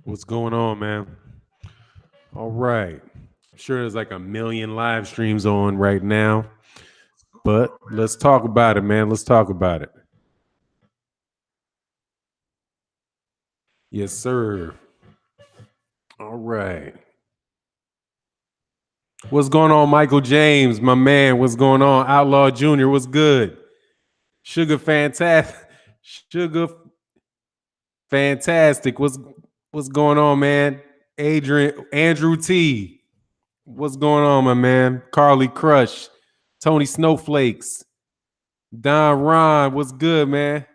What's going on, man? All right. I'm sure there's like a million live streams on right now, but let's talk about it, man. Let's talk about it. Yes, sir. All right. What's going on, Michael James, my man? What's going on, Outlaw Junior? What's good? Sugar fantastic. Sugar fantastic. What's going on, man? Andrew T. What's going on, my man? Carly Crush, Tony Snowflakes, Don Ron. What's good, man?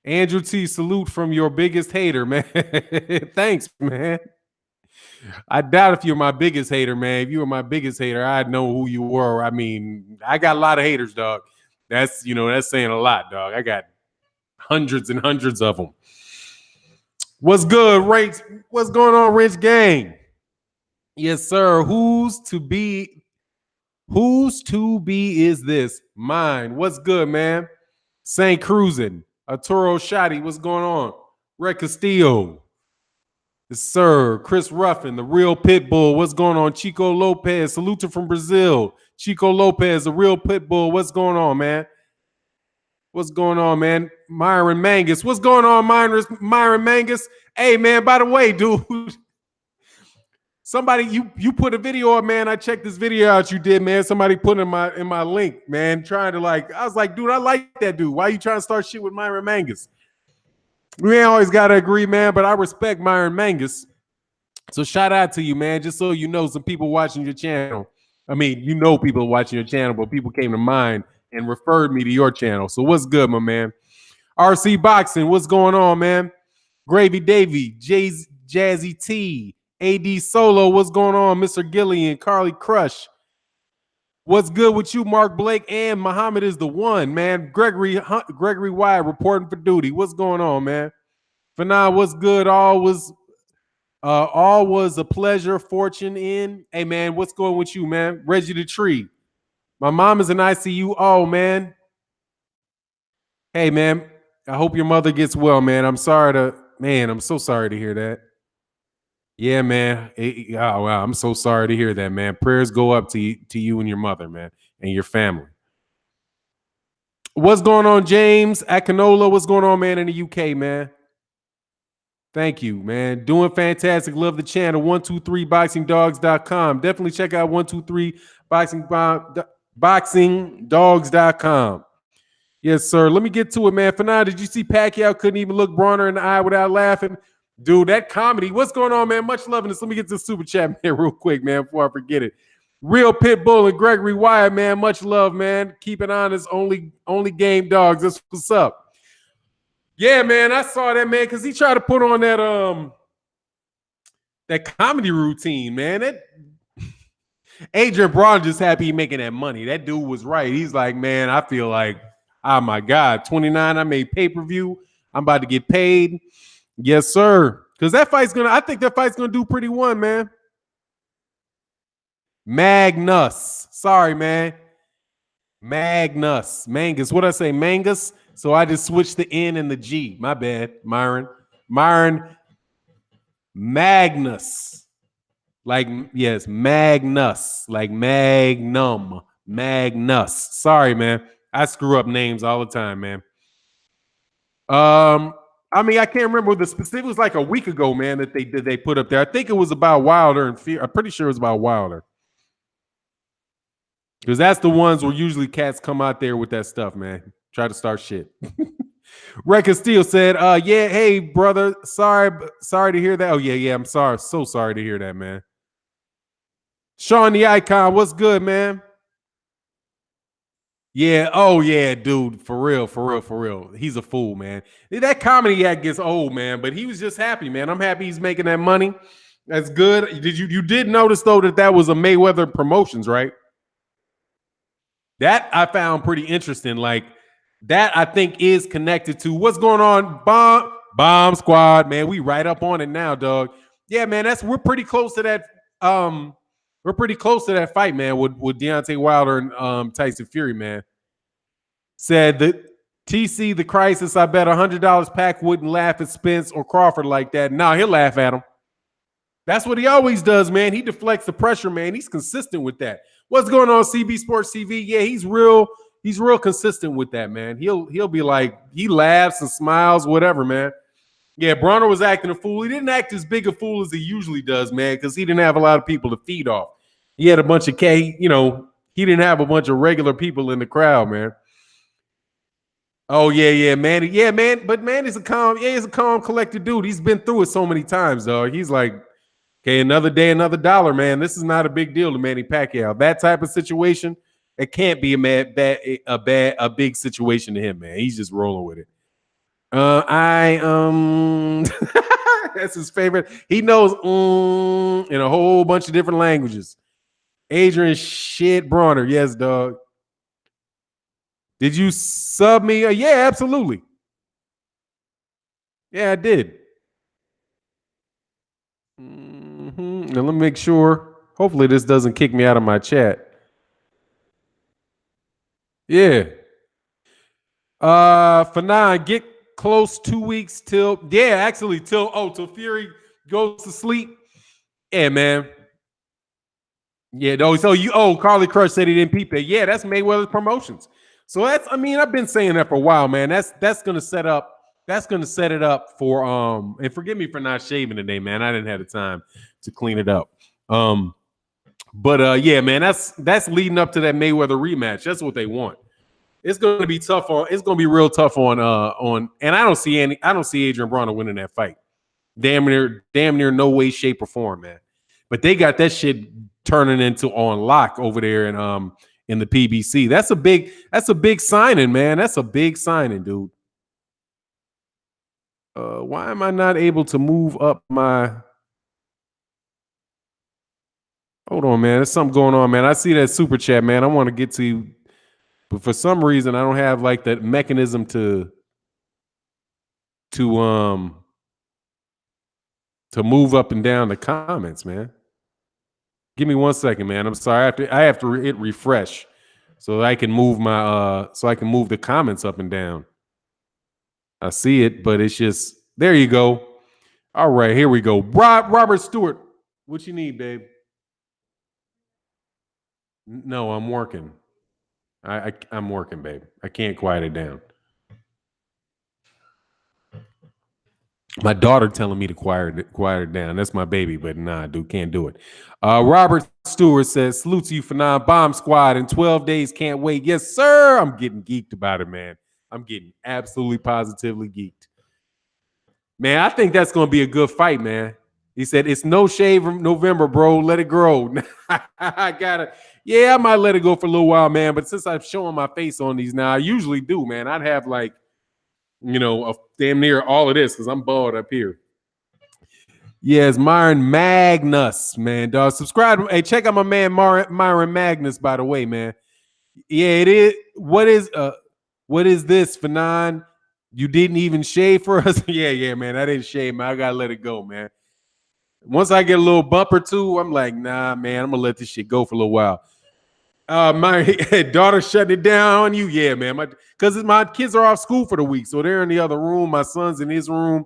Andrew T, salute from your biggest hater, man. Thanks, man. I doubt if you're my biggest hater, man. If you were my biggest hater, I'd know who you were. I mean, I got a lot of haters, dog. That's saying a lot, dog. I got hundreds and hundreds of them. What's good, Ranks? What's going on, Rich Gang? Yes, sir. Who's to be is this? Mine. What's good, man? Saint Cruising. Arturo Shotty. What's going on? Red Castillo. Yes, sir. Chris Ruffin, the real pit bull. What's going on? Chico Lopez. Salute from Brazil. Chico Lopez, the real pit bull. What's going on, man? What's going on, man? Myron Mangus. What's going on, Myron Mangus? Hey, man, by the way, dude. Somebody, you put a video up, man. I checked this video out you did, man. Somebody put in my link, man, trying to I was like, dude, I like that dude. Why you trying to start shit with Myron Mangus? We ain't always got to agree, man, but I respect Myron Mangus. So shout out to you, man. Just so you know, some people watching your channel. I mean, you know people watching your channel, but people came to mind and referred me to your channel. So what's good, my man? RC Boxing, what's going on, man? Gravy Davy, Jazzy T, AD Solo, what's going on? Mr. Gillian, Carly Crush. What's good with you, Mark Blake? And Muhammad is the one, man. Gregory Wyatt reporting for duty. What's going on, man? Fannon, what's good? All was a pleasure, fortune in. Hey, man, what's going with you, man? Reggie the Tree. My mom is in ICU. Oh, man. Hey, man, I hope your mother gets well, man. I'm so sorry to hear that. Yeah, man. Oh, wow. I'm so sorry to hear that, man. Prayers go up to you and your mother, man, and your family. What's going on, James? Akinola, what's going on, man, in the UK, man? Thank you, man. Doing fantastic. Love the channel. 123boxingdogs.com. Definitely check out 123boxingdogs.com. Yes, sir. Let me get to it, man. For now, did you see Pacquiao couldn't even look Broner in the eye without laughing? Dude, that comedy. What's going on, man? Much love in this. Let me get to the super chat, man, real quick, man, before I forget it. Real Pitbull and Gregory Wyatt, man. Much love, man. Keep it honest. Only game dogs. That's what's up. Yeah, man. I saw that, man, because he tried to put on that comedy routine, man. That Adrian Braun just happy he making that money. That dude was right. He's like, man, I feel like, oh my God, 29. I made pay-per-view. I'm about to get paid. Yes, sir. Because I think that fight's gonna do pretty one, man. Magnus. Sorry, man. Mangus. What I say? Mangus. So I just switched the N and the G. My bad, Myron. Magnus. Like, yes, Magnus. Like Magnum. Magnus. Sorry, man. I screw up names all the time, man. I mean, I can't remember the specific. It was like a week ago, man, that they put up there. I think it was about Wilder and Fear. I'm pretty sure it was about Wilder. Because that's the ones where usually cats come out there with that stuff, man. Try to start shit. Record Steel said, yeah, hey, brother. Sorry to hear that. Oh, yeah, I'm sorry. So sorry to hear that, man. Sean the Icon, what's good, man? Yeah, oh yeah, dude, for real. He's a fool, man. That comedy act gets old, man, but he was just happy, man. I'm happy he's making that money. That's good. You did notice though that was a Mayweather Promotions, right? That I found pretty interesting. Like that, I think is connected to what's going on. Bomb Squad, man. We right up on it now, dog. Yeah, man. We're pretty close to that. We're pretty close to that fight, man, with Deontay Wilder and Tyson Fury, man. Said that TC the Crisis, I bet $100 Pac wouldn't laugh at Spence or Crawford like that. Nah, he'll laugh at him. That's what he always does, man. He deflects the pressure, man. He's consistent with that. What's going on, CB Sports TV? Yeah, he's real consistent with that, man. He'll be like, he laughs and smiles, whatever, man. Yeah, Broner was acting a fool. He didn't act as big a fool as he usually does, man, because he didn't have a lot of people to feed off. He had a bunch of he didn't have a bunch of regular people in the crowd, man. Oh, yeah, man. Yeah, man. But man, he's a calm, collected dude. He's been through it so many times, dog. He's like, okay, another day, another dollar, man. This is not a big deal to Manny Pacquiao. That type of situation, it can't be a big situation to him, man. He's just rolling with it. That's his favorite. He knows in a whole bunch of different languages. Adrian shit Broner. Yes, dog. Did you sub me? Yeah, absolutely. Yeah, I did. Now let me make sure. Hopefully this doesn't kick me out of my chat. Yeah. Fannon, get close 2 weeks till Fury goes to sleep. Yeah, man. Yeah, Carly Crush said he didn't peep it. Yeah, that's Mayweather's promotions. So I've been saying that for a while, man. That's gonna set it up for and forgive me for not shaving today, man. I didn't have the time to clean it up. Yeah, man, that's leading up to that Mayweather rematch. That's what they want. It's gonna be tough it's gonna be real tough on and I don't see Adrian Broner winning that fight. Damn near no way, shape, or form, man. But they got that shit turning into on lock over there in the PBC. That's a big signing, man. That's a big signing, dude. Why am I not able to move up my? Hold on, man. There's something going on, man. I see that super chat, man. I want to get to you, but for some reason, I don't have like that mechanism to move up and down the comments, man. Give me 1 second, man. I'm sorry. I have to hit refresh so I can move the comments up and down. I see it, but it's just there you go. All right, here we go. Robert Stewart, what you need, babe? No, I'm working. I'm working, babe. I can't quiet it down. My daughter telling me to quiet it down. That's my baby, but nah, dude, can't do it. Robert Stewart says, salute to you for Bomb Squad in 12 days. Can't wait. Yes, sir. I'm getting geeked about it, man. I'm getting absolutely positively geeked. Man, I think that's going to be a good fight, man. He said, it's no shave November, bro. Let it grow. I might let it go for a little while, man. But since I'm showing my face on these now, I usually do, man. I'd have like, a damn near all of this because I'm bald up here. Yes, Myron Magnus, man, dog. Subscribe. Hey, check out my man Myron Magnus, by the way, man. Yeah, it is. What is this, Fannon? You didn't even shave for us? yeah, man. I didn't shave, man. I gotta let it go, man. Once I get a little bump or two, I'm like, nah, man, I'm gonna let this shit go for a little while. My daughter shut it down on you. Yeah, man. Because my kids are off school for the week. So they're in the other room. My son's in his room,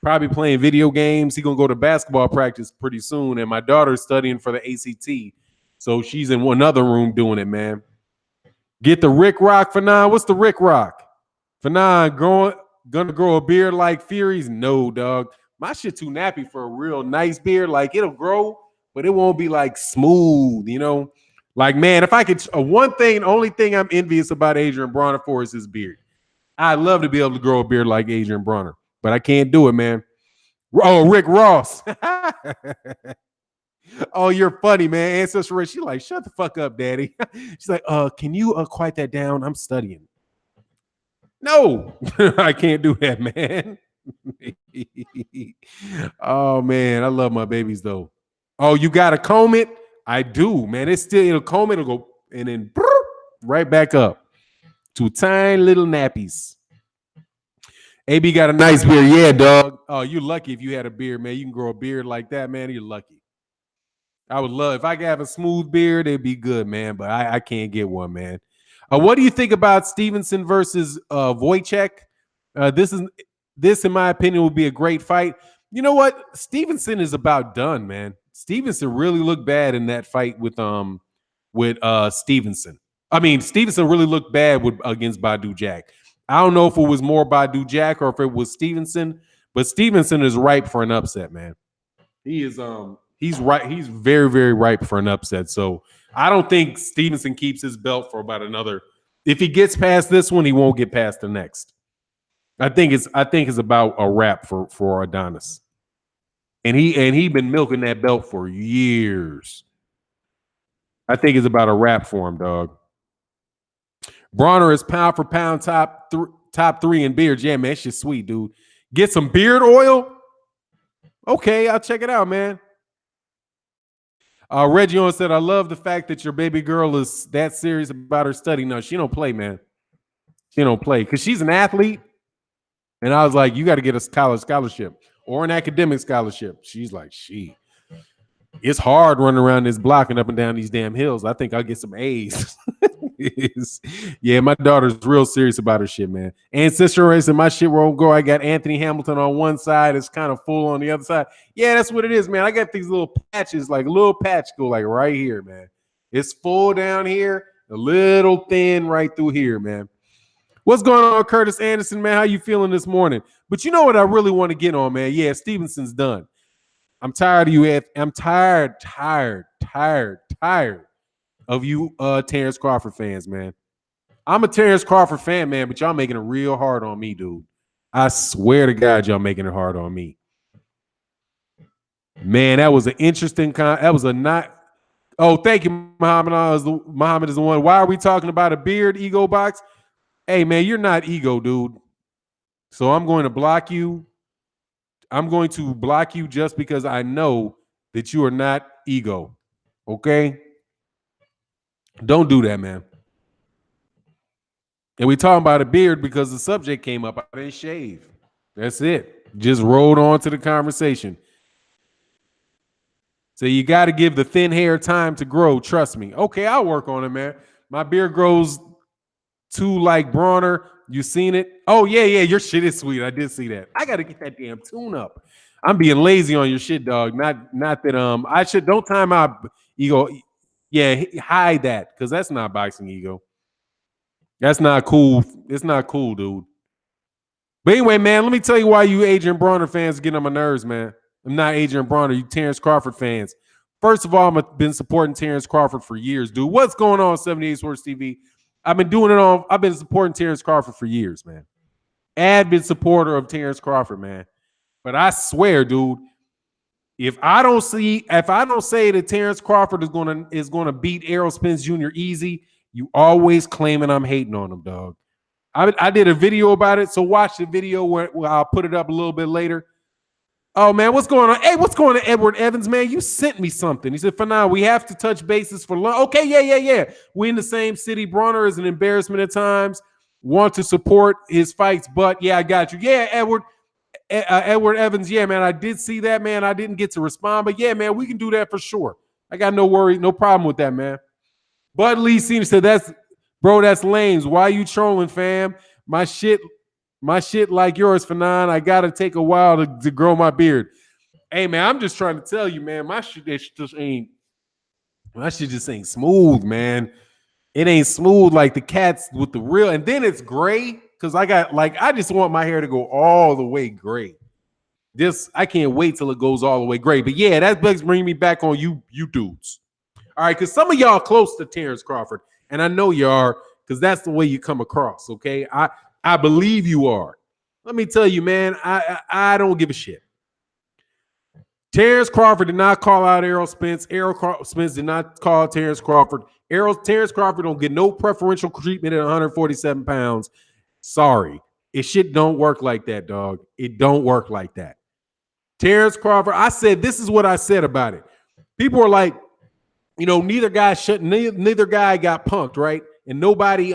probably playing video games. He's going to go to basketball practice pretty soon. And my daughter's studying for the ACT. So she's in another room doing it, man. Get the Rick Rock, Fannon. What's the Rick Rock? Fannon gonna grow a beard like Fury's? No, dog. My shit too nappy for a real nice beard. Like, it'll grow, but it won't be like smooth, Like, man, if I could, only thing I'm envious about Adrian Broner for is his beard. I'd love to be able to grow a beard like Adrian Broner, but I can't do it, man. Oh, Rick Ross. Oh, you're funny, man. Ancestor Rich, she's like, shut the fuck up, daddy. She's like, can you quiet that down? I'm studying. No, I can't do that, man. Oh, man, I love my babies, though. Oh, you got to comb it? I do, man. It'll comb, it'll go, and then right back up to tiny little nappies. AB got a nice beard. Yeah, dog. Oh, you're lucky if you had a beard, man. You can grow a beard like that, man. You're lucky. I would love, if I could have a smooth beard, it'd be good, man. But I can't get one, man. What do you think about Stevenson versus Wojciech? This, in my opinion, would be a great fight. You know what? Stevenson is about done, man. Stevenson really looked bad in that fight with Stevenson. I mean, Stevenson really looked bad against Badu Jack. I don't know if it was more Badu Jack or if it was Stevenson, but Stevenson is ripe for an upset, man. He's right. He's very, very ripe for an upset. So I don't think Stevenson keeps his belt for about another. If he gets past this one, he won't get past the next. I think it's about a wrap for Adonis. And he been milking that belt for years. I think it's about a wrap for him, dog. Broner is pound for pound top three in beards. Yeah, man, that shit's sweet, dude. Get some beard oil. Okay, I'll check it out, man. Reggie on said, I love the fact that your baby girl is that serious about her study. No, she don't play, man. She don't play because she's an athlete. And I was like, you got to get a college scholarship or an academic scholarship. She's like, it's hard running around this block and up and down these damn hills. I think I'll get some A's. Yeah, my daughter's real serious about her shit, man. And sister race and my shit won't go. I got Anthony Hamilton on one side. It's kind of full on the other side. Yeah, that's what it is, man. I got these little patches, like a little patch go like right here, man. It's full down here, a little thin right through here, man. What's going on, Curtis Anderson, man? How you feeling this morning? But you know what I really want to get on, man? Yeah, Stevenson's done. I'm tired of you, Ed. I'm tired of you Terrence Crawford fans, man. I'm a Terrence Crawford fan, man, but y'all making it real hard on me, dude. I swear to God, y'all making it hard on me. Man, that was an interesting that was a not. Oh, thank you, Muhammad. Muhammad is the one. Why are we talking about a beard ego box? Hey, man, you're not ego, dude. So I'm going to block you. I'm going to block you just because I know that you are not ego. Okay? Don't do that, man. And we talking about a beard because the subject came up. I didn't shave. That's it. Just rolled on to the conversation. So you got to give the thin hair time to grow. Trust me. Okay, I'll work on it, man. My beard grows too like Broner. You seen it? Oh, yeah. Your shit is sweet. I did see that. I got to get that damn tune up. I'm being lazy on your shit, dog. Not that I should don't time out ego. Yeah, hide that because that's not boxing ego. That's not cool. It's not cool, dude. But anyway, man, let me tell you why you Adrian Broner fans get on my nerves, man. I'm not Adrian Broner, you Terrence Crawford fans. First of all, I've been supporting Terrence Crawford for years, dude. What's going on 78 Sports TV? I've been supporting Terrence Crawford for years, man. Been supporter of Terrence Crawford, man. But I swear, dude, if I don't say that Terrence Crawford is gonna beat Errol Spence Jr. easy, you always claiming I'm hating on him, dog. I did a video about it, so watch the video where I'll put it up a little bit later. Oh, man, what's going on? Hey, what's going on, Edward Evans, man? You sent me something. He said, for now, we have to touch bases for lunch. Okay, yeah. We in the same city. Broner is an embarrassment at times. Want to support his fights, but yeah, I got you. Yeah, Edward Evans, yeah, man, I did see that, man. I didn't get to respond, but yeah, man, we can do that for sure. I got no worry, no problem with that, man. Bud Lee seems to that's lames. Why you trolling, fam? My shit like yours, Fannon. I gotta take a while to grow my beard. Hey, man, I'm just trying to tell you, man. My shit just ain't smooth, man. It ain't smooth like the cats with the real, and then it's gray because I just want my hair to go all the way gray. I can't wait till it goes all the way gray. But yeah, that brings me back on you dudes. All right, because some of y'all close to Terrence Crawford, and I know you are because that's the way you come across. Okay, I believe you are. Let me tell you, man, I don't give a shit. Terrence Crawford did not call out Errol Spence. Spence did not call Terrence Crawford. Terrence Crawford don't get no preferential treatment at 147 pounds. Sorry. Shit don't work like that, dog. It don't work like that. Terrence Crawford, this is what I said about it. People are like, neither guy got punked, right? And nobody,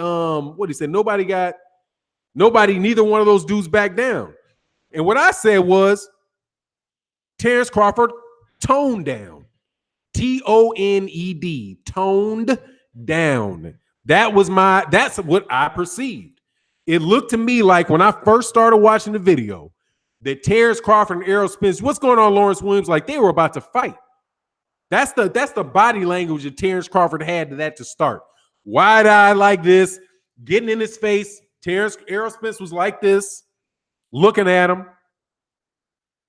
neither one of those dudes backed down. And what I said was, Terrence Crawford toned down. Toned, toned down. That's what I perceived. It looked to me like when I first started watching the video, that Terrence Crawford and Errol Spence, what's going on, Lawrence Williams? Like they were about to fight. That's the body language that Terrence Crawford had to that to start. Wide eye like this, getting in his face. Errol Spence was like this, looking at him,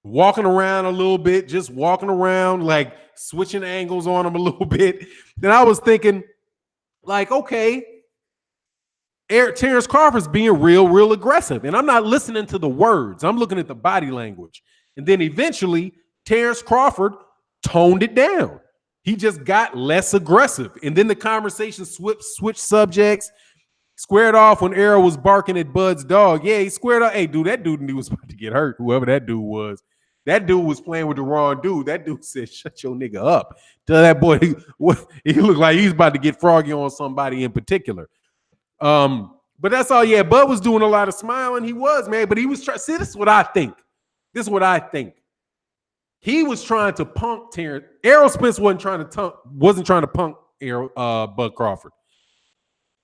walking around a little bit, just walking around, like switching angles on him a little bit. Then I was thinking, like, okay, Terrence Crawford's being real aggressive. And I'm not listening to the words. I'm looking at the body language. And then eventually, Terrence Crawford toned it down. He just got less aggressive. And then the conversation switched subjects, squared off when Errol was barking at Bud's dog. Yeah, he squared off. Hey, dude, that dude knew he was about to get hurt, whoever that dude was. That dude was playing with the wrong dude. That dude said, shut your nigga up. Tell that boy, he looked like he's about to get froggy on somebody in particular. But that's all. Yeah, Bud was doing a lot of smiling. He was, man. But he was trying. See, this is what I think. He was trying to punk Terrence. Errol Spence wasn't trying to punk Bud Crawford.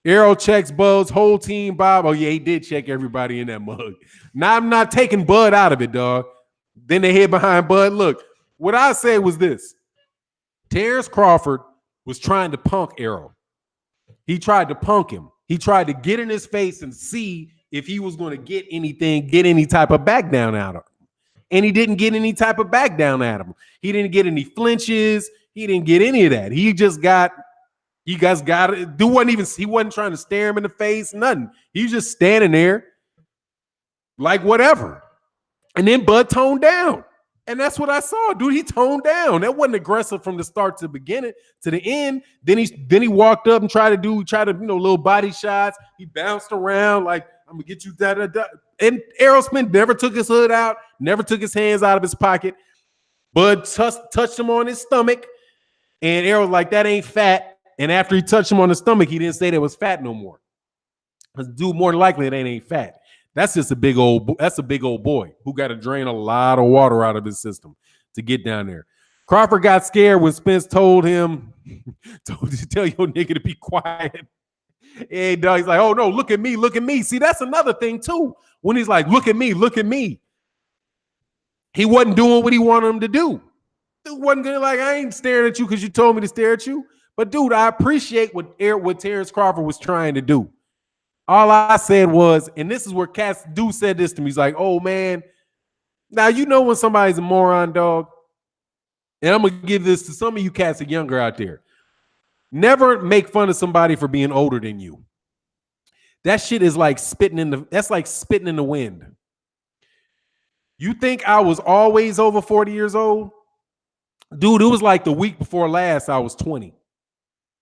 Errol checks Bud's whole team, Bob. Oh, yeah, he did check everybody in that mug. Now, I'm not taking Bud out of it, dog. Then they hid behind Bud. Look, what I said was this. Terrence Crawford was trying to punk Errol. He tried to punk him. He tried to get in his face and see if he was going to get any type of back down out of him. And he didn't get any type of back down at him. He didn't get any flinches. He didn't get any of that. He just got, you guys got it. He wasn't trying to stare him in the face, nothing. He was just standing there like whatever. And then Bud toned down. And that's what I saw, dude. He toned down. That wasn't aggressive from the start to the beginning to the end. Then he walked up and tried to little body shots. He bounced around like, I'm gonna get you that. And Errol Spence never took his hood out, never took his hands out of his pocket. Bud touched him on his stomach, and Errol was like, that ain't fat. And after he touched him on the stomach, he didn't say that was fat no more. Because dude, more than likely, it ain't fat. That's just a big old boy who got to drain a lot of water out of his system to get down there. Crawford got scared when Spence told him, tell your nigga to be quiet. And he's like, oh no, look at me. See, that's another thing too. When he's like, look at me. He wasn't doing what he wanted him to do. Dude wasn't gonna like, I ain't staring at you because you told me to stare at you. But dude, I appreciate what Terrence Crawford was trying to do. All I said was, and this is where Cass Dude said this to me. He's like, oh man, now you know when somebody's a moron, dog. And I'm gonna give this to some of you cats that are younger out there. Never make fun of somebody for being older than you. That shit is like spitting in the wind. You think I was always over 40 years old? Dude, it was like the week before last I was 20.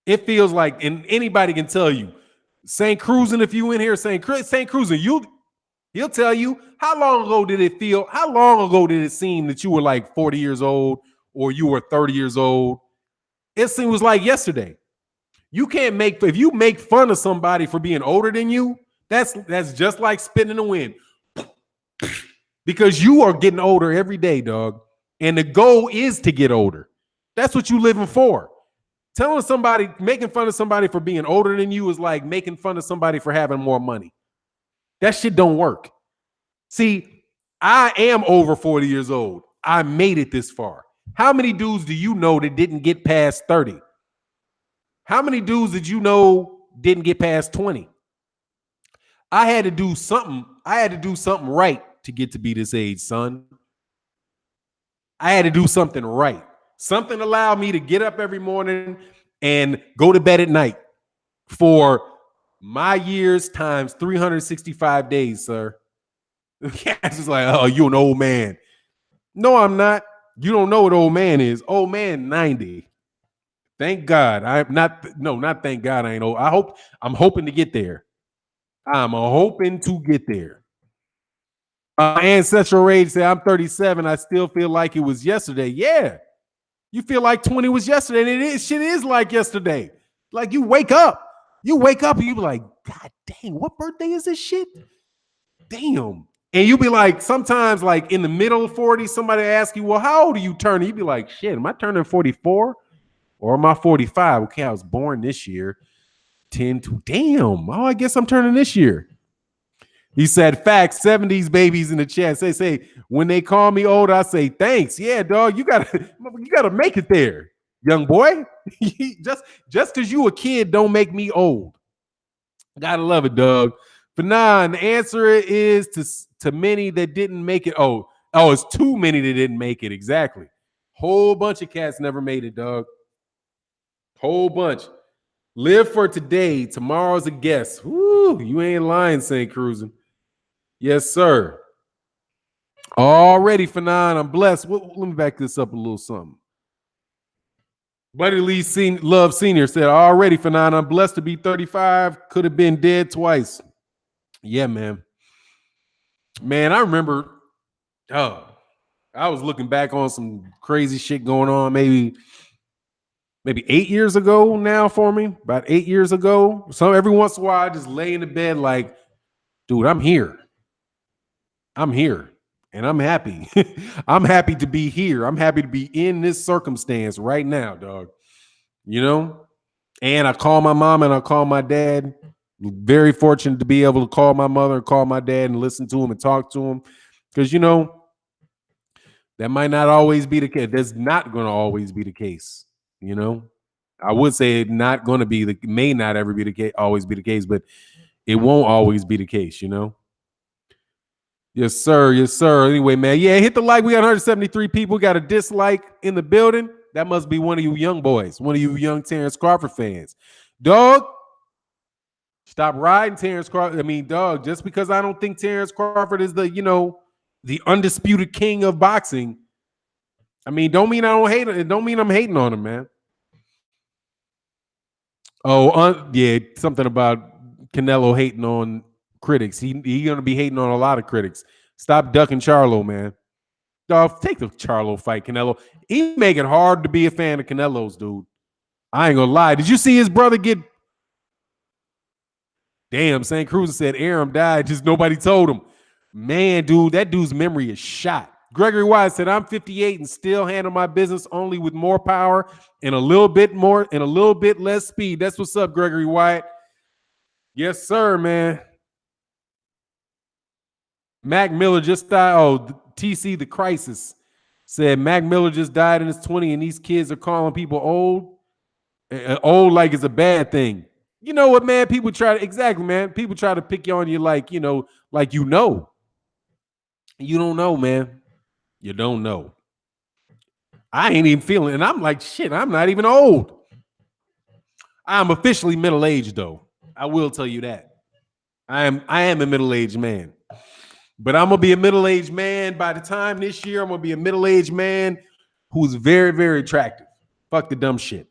It feels like, and anybody can tell you, St. Cruising, if you in here, St. Cruising, he'll tell you, how long ago did it seem that you were like 40 years old or you were 30 years old? It seems like yesterday. If you make fun of somebody for being older than you, that's just like spitting in the wind. Because you are getting older every day, dog. And the goal is to get older. That's what you living for. Making fun of somebody for being older than you is like making fun of somebody for having more money. That shit don't work. See, I am over 40 years old. I made it this far. How many dudes do you know that didn't get past 30? How many dudes did you know didn't get past 20? I had to do something right to get to be this age, son. I had to do something right. Something allowed me to get up every morning and go to bed at night for my years times 365 days, sir. It's just like, oh, you an old man. No, I'm not. You don't know what old man is. Old man, 90. Thank God. Not thank God I ain't old. I'm hoping to get there. I'm hoping to get there. Ancestral Rage said, I'm 37. I still feel like it was yesterday. Yeah. You feel like 20 was yesterday. And shit is like yesterday. Like you wake up and you be like, God dang, what birthday is this shit? Damn. And you be like, sometimes like in the middle of 40, somebody ask you, well, how old are you turning? You be like, shit, am I turning 44 or am I 45? Okay, I was born this year. 10 to damn. Oh, I guess I'm turning this year. He said, facts, 70s babies in the chat. Say, when they call me old, I say, thanks. Yeah, dog, you gotta make it there, young boy. just because you a kid don't make me old. Gotta love it, dog. Fannon, the answer is to many that didn't make it. It's too many that didn't make it. Exactly. Whole bunch of cats never made it, dog. Whole bunch. Live for today. Tomorrow's a guess. Woo, you ain't lying, St. Cruising. Yes, sir. Already, Fannon, I'm blessed. Let me back this up a little something. Buddy Lee Love Senior said, already, Fannon, I'm blessed to be 35. Could have been dead twice. Yeah, man. Man, I remember, I was looking back on some crazy shit going on maybe 8 years ago now for me, about 8 years ago. So every once in a while, I just lay in the bed like, dude, I'm here. And I'm happy. I'm happy to be here. I'm happy to be in this circumstance right now, dog. You know? And I call my mom and I call my dad. Very fortunate to be able to call my mother and call my dad and listen to him and talk to him. Because, that might not always be the case. That's not going to always be the case. I would say not going to be may not ever be the case, always be the case, but it won't always be the case, Yes, sir. Yes, sir. Anyway, man. Yeah, hit the like. We got 173 people. We got a dislike in the building. That must be one of you young boys, one of you young Terrence Crawford fans. Dog, stop riding Terrence Crawford. I mean, dog, just because I don't think Terrence Crawford is the undisputed king of boxing, I mean, don't mean I don't hate it. Don't mean I'm hating on him, man. Yeah, something about Canelo hating on critics. He gonna be hating on a lot of critics. Stop ducking Charlo, man. Dog, take the Charlo fight, Canelo. He make it hard to be a fan of Canelo's, dude. I ain't gonna lie. Did you see his brother get? Damn, St. Cruz said Aram died. Just nobody told him. Man, dude, that dude's memory is shot. Gregory Wise said, I'm 58 and still handle my business only with more power and a little bit more and a little bit less speed. That's what's up, Gregory Wyatt. Yes, sir, man. Mac Miller just died. TC The Crisis said Mac Miller just died in his 20s and these kids are calling people old. Old like it's a bad thing. You know what, man? People try to, exactly, man. People try to pick on you like, like You don't know, man. You don't know. I ain't even feeling it. And I'm like, shit, I'm not even old. I'm officially middle-aged, though. I will tell you that. I am a middle-aged man. But I'm going to be a middle-aged man by the time this year. I'm going to be a middle-aged man who's very, very attractive. Fuck the dumb shit.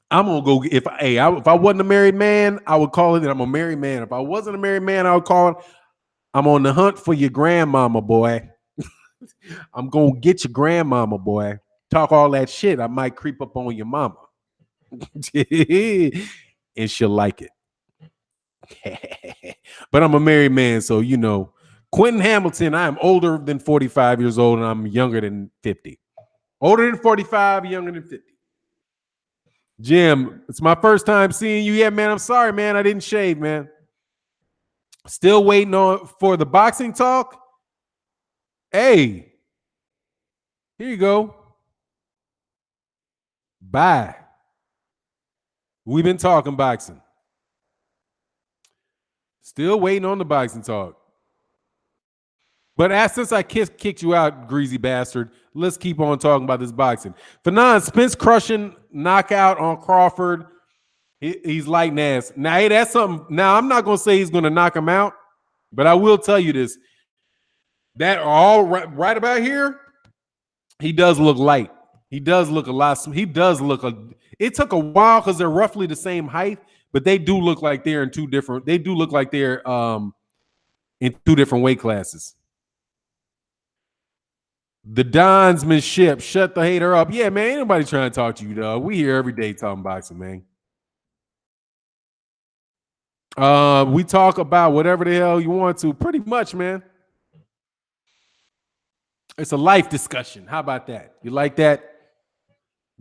I'm going to go, if I wasn't a married man, I would call it that I'm a married man. If I wasn't a married man, I would call it, I'm on the hunt for your grandmama, boy. I'm going to get your grandmama, boy. Talk all that shit. I might creep up on your mama. And she'll like it. But I'm a married man, so Quentin Hamilton, I am older than 45 years old, and I'm younger than 50. Older than 45, younger than 50. Jim, it's my first time seeing you. Yeah, man, I'm sorry, man. I didn't shave, man. Still waiting for the boxing talk. Hey, here you go. Bye. We've been talking boxing. Still waiting on the boxing talk. But since I kicked you out, greasy bastard, let's keep on talking about this boxing. Fannon, Spence crushing knockout on Crawford. He's lighting ass. Now, hey, that's something. Now, I'm not going to say he's going to knock him out, but I will tell you this. That all right about here, he does look light. He does look a lot. He does look it took a while because they're roughly the same height, but they do look like they're in two different. They do look like they're in two different weight classes. The Donsmanship, shut the hater up. Yeah, man, ain't nobody trying to talk to you, dog. We here every day talking boxing, man. We talk about whatever the hell you want to, pretty much, man. It's a life discussion. How about that? You like that?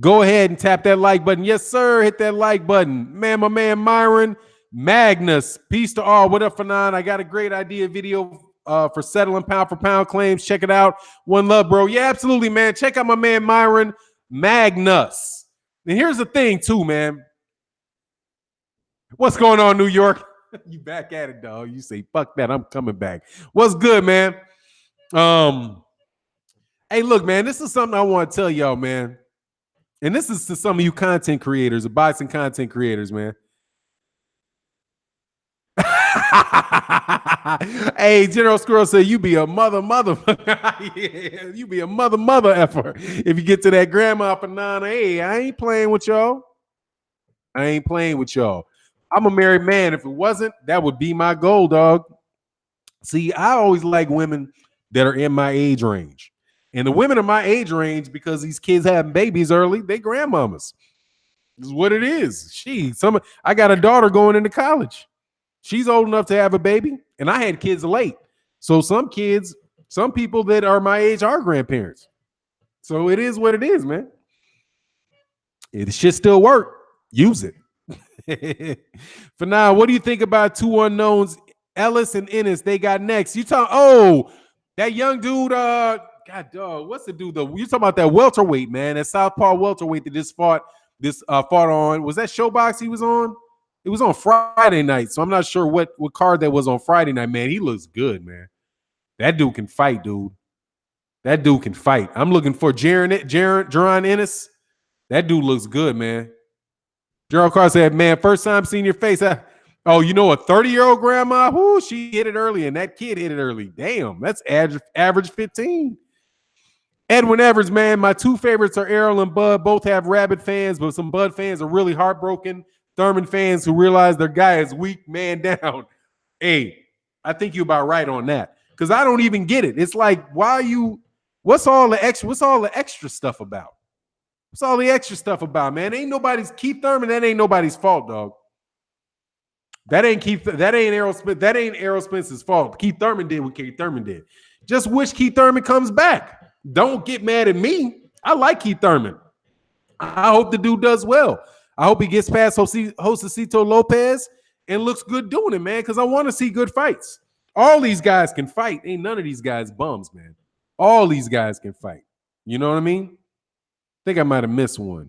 Go ahead and tap that like button. Yes, sir. Hit that like button. Man, my man Myron, Magnus, peace to all. What up, Fannon? I got a great idea video for settling pound for pound claims. Check it out. One love, bro. Yeah, absolutely, man. Check out my man Myron Magnus. And here's the thing, too, man. What's going on, New York? You back at it, dog. You say, fuck that. I'm coming back. What's good, man? Hey, look, man, this is something I want to tell y'all, man. And this is to some of you content creators, boxing content creators, man. Hey, General Squirrel said you be a mother. Yeah, you be a mother effer if you get to that grandma banana. Hey, I ain't playing with y'all. I'm a married man. If it wasn't, that would be my goal, dog. See, I always like women that are in my age range. And the women in my age range, because these kids having babies early, they grandmamas. This is what it is. I got a daughter going into college. She's old enough to have a baby, and I had kids late. So some people that are my age are grandparents. So it is what it is, man. It should still work. Use it. For now, what do you think about two unknowns, Ellis and Ennis? They got next. You that young dude, God dog, what's the dude though? You talking about that welterweight, man, that Southpaw welterweight that just fought on. Was that Showbox he was on? It was on Friday night, so I'm not sure what card that was on Friday night, man. He looks good, man. That dude can fight, dude. That dude can fight. I'm looking for Jaron Ennis. That dude looks good, man. Gerald Carr said, man, first time seeing your face. A 30-year-old grandma, whoo, she hit it early, and that kid hit it early. Damn, that's average 15. Edwin Evers, man, my two favorites are Errol and Bud. Both have rabid fans, but some Bud fans are really heartbroken. Thurman fans who realize their guy is weak, man down. Hey, I think you're about right on that. Because I don't even get it. It's like, what's all the extra stuff about? What's all the extra stuff about, man? Keith Thurman, that ain't nobody's fault, dog. That ain't Errol Spence's fault. Keith Thurman did what Keith Thurman did. Just wish Keith Thurman comes back. Don't get mad at me. I like Keith Thurman. I hope the dude does well. I hope he gets past Josecito Lopez and looks good doing it, man, because I want to see good fights. All these guys can fight. Ain't none of these guys bums, man. All these guys can fight. You know what I mean? I think I might have missed one.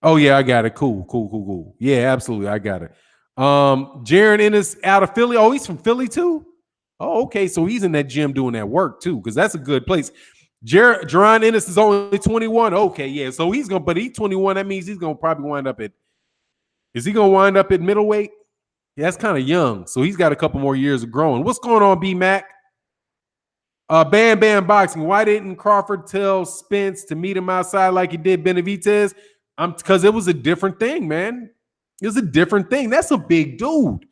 Oh, yeah, I got it. Cool. Yeah, absolutely. I got it. Jaron Ennis out of Philly. Oh, he's from Philly, too? Oh, okay. So he's in that gym doing that work, too, because that's a good place. Jaron Ennis is only 21. Okay, yeah. So he's 21. That means he's gonna probably wind up at. Is he gonna wind up at middleweight? Yeah, that's kind of young. So he's got a couple more years of growing. What's going on, B Mac? Bam Bam Boxing. Why didn't Crawford tell Spence to meet him outside like he did Benavidez? Because it was a different thing, man. It was a different thing. That's a big dude.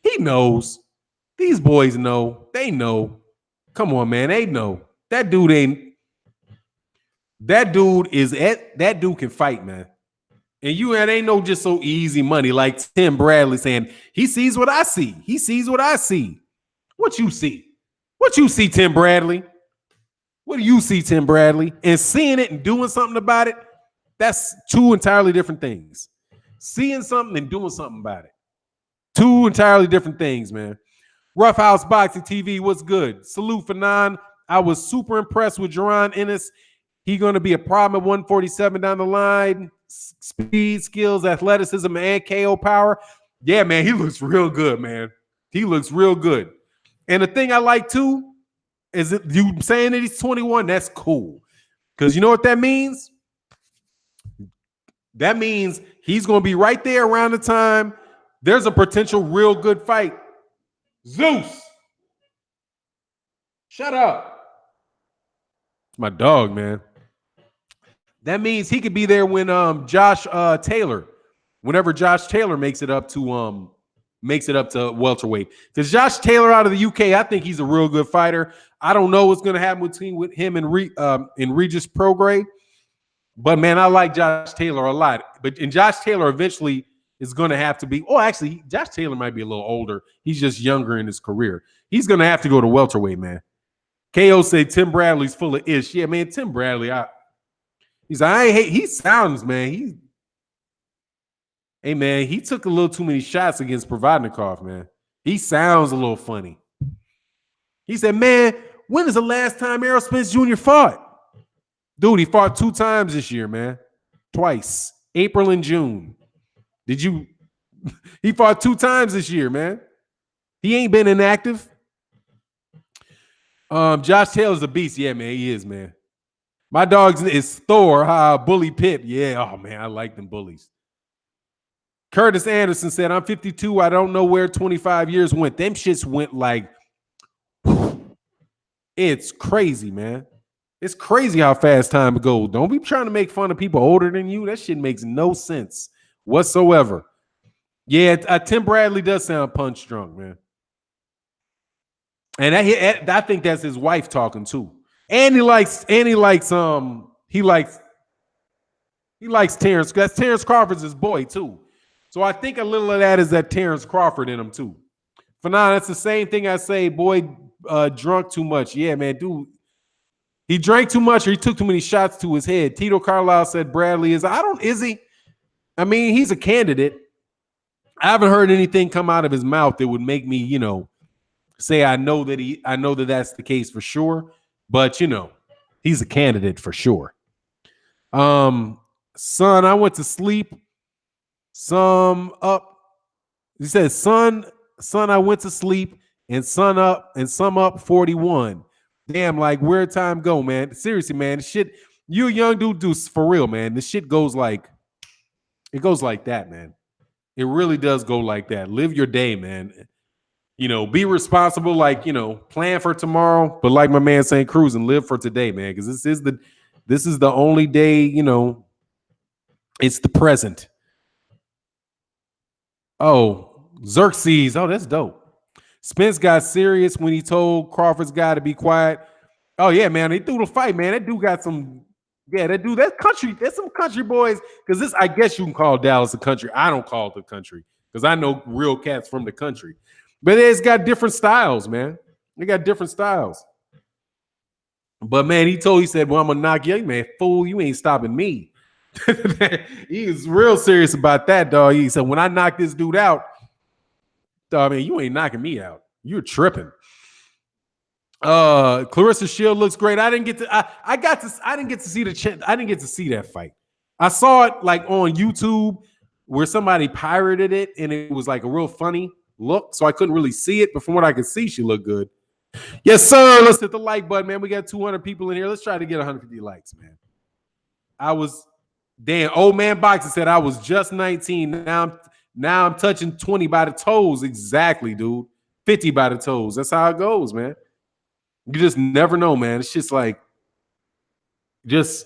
He knows. These boys know. They know. Come on, man. They know. That dude can fight, man. And it ain't no just so easy money like Tim Bradley saying, he sees what I see. He sees what I see. What you see? What you see, Tim Bradley? What do you see, Tim Bradley? And seeing it and doing something about it, that's two entirely different things. Seeing something and doing something about it. Two entirely different things, man. Rough House Boxing TV, what's good? Salute for nine. I was super impressed with Jaron Ennis. He's going to be a problem at 147 down the line. Speed, skills, athleticism, and KO power. Yeah, man, he looks real good, man. He looks real good. And the thing I like, too, is that you saying that he's 21, that's cool. Because you know what that means? That means he's going to be right there around the time there's a potential real good fight. Zeus! Shut up. It's my dog, man. That means he could be there when whenever Josh Taylor makes it up to welterweight. Because Josh Taylor out of the UK, I think he's a real good fighter. I don't know what's going to happen between him and Regis Prograis, but man, I like Josh Taylor a lot. And Josh Taylor eventually is going to have to be. Oh, actually, Josh Taylor might be a little older. He's just younger in his career. He's going to have to go to welterweight, man. KO said Tim Bradley's full of ish. Yeah, man, Tim Bradley. He sounds, man. Hey, man, he took a little too many shots against Provodnikov, man. He sounds a little funny. He said, man, when is the last time Errol Spence Jr. fought? Dude, he fought 2 times this year, man. Twice. April and June. He fought 2 times this year, man. He ain't been inactive. Josh Taylor's a beast. Yeah, man, he is, man. My dog is Thor, Bully Pip. Yeah, oh, man, I like them bullies. Curtis Anderson said, I'm 52. I don't know where 25 years went. Them shits went like, it's crazy, man. It's crazy how fast time goes. Don't be trying to make fun of people older than you. That shit makes no sense whatsoever. Yeah, Tim Bradley does sound punch drunk, man. And I think that's his wife talking too. And he likes Terrence. That's Terrence Crawford's his boy too. So I think a little of that is that Terrence Crawford in him too. Fannon, that's the same thing I say, boy, drunk too much. Yeah, man, dude. He drank too much or he took too many shots to his head. Tito Carlisle said Bradley is. Is he? I mean, he's a candidate. I haven't heard anything come out of his mouth that would make me, say I know that that's the case for sure. But he's a candidate for sure. Son, I went to sleep. Some up. He says, son, I went to sleep and sun up and sum up 41. Damn, like where'd time go, man? Seriously, man. The shit, you a young dude, for real, man. The shit goes like that, man. It really does go like that. Live your day, man. Be responsible, plan for tomorrow, but like my man St. Cruz, and live for today, man. Because this is the only day, it's the present. Oh, Xerxes. Oh, that's dope. Spence got serious when he told Crawford's guy to be quiet. Oh, yeah, man. They threw the fight, man. That dude got some. Yeah, that's country. That's some country boys. Because I guess you can call Dallas a country. I don't call it a country because I know real cats from the country. But it's got different styles, man. They got different styles. But, man, he said, well, I'm going to knock you. Man, fool, you ain't stopping me. He was real serious about that, dog. He said, when I knock this dude out, dog, man, you ain't knocking me out. You're tripping. Clarissa Shield looks great. I didn't get to see that fight. I saw it like on YouTube where somebody pirated it and it was like a real funny look. So I couldn't really see it, but from what I could see, she looked good. Yes, sir. Let's hit the like button, man. We got 200 people in here. Let's try to get 150 likes, man. Old man Boxer said I was just 19. Now I'm touching 20 by the toes. Exactly, dude. 50 by the toes. That's how it goes, man. You just never know, man. It's just like, just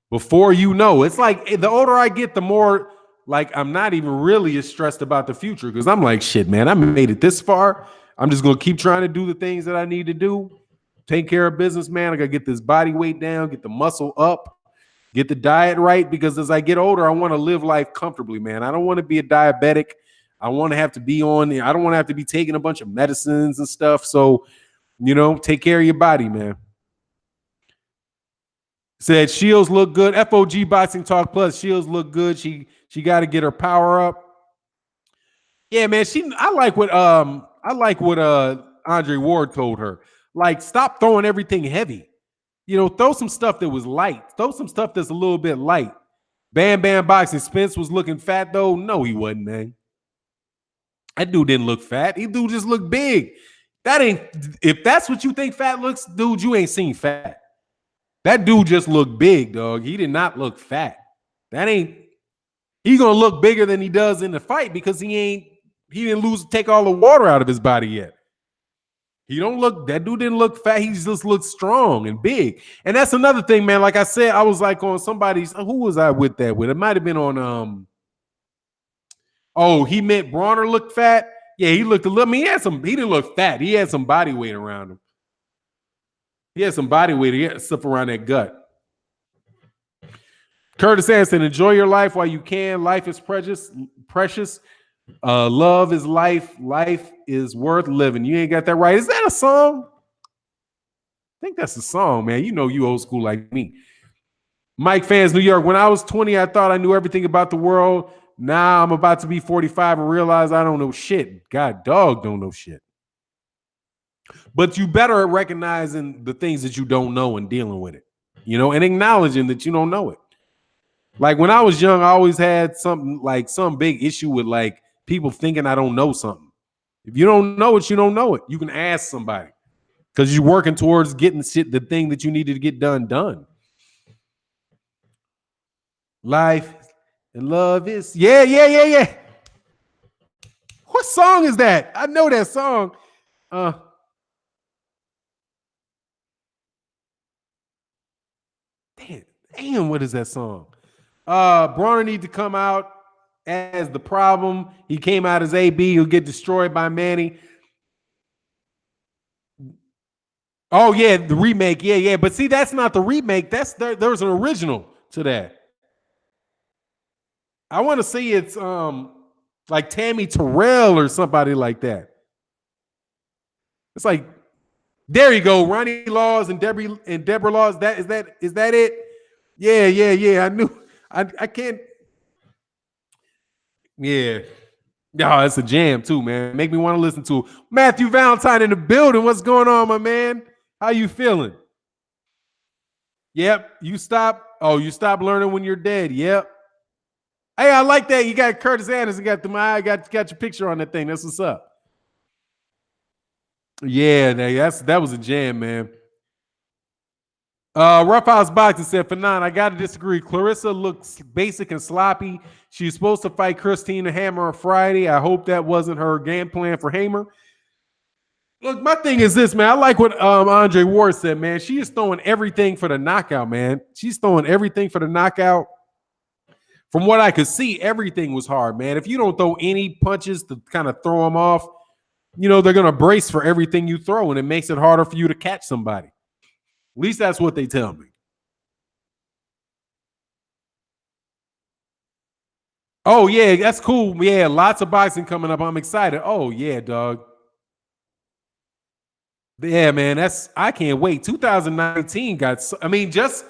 before you know. It's like the older I get, the more like I'm not even really as stressed about the future because I'm like, shit, man, I made it this far. I'm just going to keep trying to do the things that I need to do. Take care of business, man. I got to get this body weight down, get the muscle up, get the diet right because as I get older, I want to live life comfortably, man. I don't want to be a diabetic. I want to have to be I don't want to have to be taking a bunch of medicines and stuff. So, take care of your body, man. Said Shields look good. FOG Boxing Talk Plus. Shields look good. She got to get her power up. Yeah, man. I like what Andre Ward told her. Like, stop throwing everything heavy. Throw some stuff that was light. Throw some stuff that's a little bit light. Bam Bam Boxing. Spence was looking fat though. No, he wasn't, man. That dude didn't look fat. He dude just looked big. If that's what you think fat looks, dude, you ain't seen fat. That dude just looked big, dog. He did not look fat. He's gonna look bigger than he does in the fight because he didn't take all the water out of his body yet. That dude didn't look fat. He just looked strong and big. And that's another thing, man. Like I said, I was like on who was I with that with? It might have been on he meant Broner looked fat. Yeah, he looked a little. He didn't look fat. He had some body weight around him. He had some body weight. He had stuff around that gut. Curtis Anderson, enjoy your life while you can. Life is precious. Love is life. Life is worth living. You ain't got that right. Is that a song? I think that's a song, man. You old school like me. Mike Fans, New York. When I was 20, I thought I knew everything about the world. Now I'm about to be 45 and realize I don't know shit. God, dog, don't know shit. But you better at recognizing the things that you don't know and dealing with it, and acknowledging that you don't know it. Like when I was young, I always had something like some big issue with like people thinking I don't know something. If you don't know it, you don't know it. You can ask somebody because you're working towards getting the thing that you needed to get done. Life and love is yeah. What song is that? I know that song. Damn, what is that song? Broner need to come out as the problem. He came out as AB. He'll get destroyed by Manny. Oh yeah, the remake. Yeah. But see, that's not the remake. There's an original to that. I want to see it's like Tammy Terrell or somebody like that. It's like, there you go, Ronnie Laws and Deborah Laws. Is that it? Yeah. I knew. I can't. Yeah. Oh, it's a jam too, man. Make me want to listen to it. Matthew Valentine in the building. What's going on, my man? How you feeling? Yep. You stop learning when you're dead. Yep. Hey, I like that. You got Curtis Anderson. Got your picture on that thing. That's what's up. Yeah, that was a jam, man. Rough House Boxing said, Fannon, I gotta disagree. Clarissa looks basic and sloppy. She's supposed to fight Christina Hammer on Friday. I hope that wasn't her game plan for Hammer. Look, my thing is this, man. I like what Andre Ward said, man. She is throwing everything for the knockout, man. She's throwing everything for the knockout. From what I could see, everything was hard, man. If you don't throw any punches to kind of throw them off, they're going to brace for everything you throw, and it makes it harder for you to catch somebody. At least that's what they tell me. Oh, yeah, that's cool. Yeah, lots of boxing coming up. I'm excited. Oh, yeah, dog. Yeah, man, I can't wait. 2019 just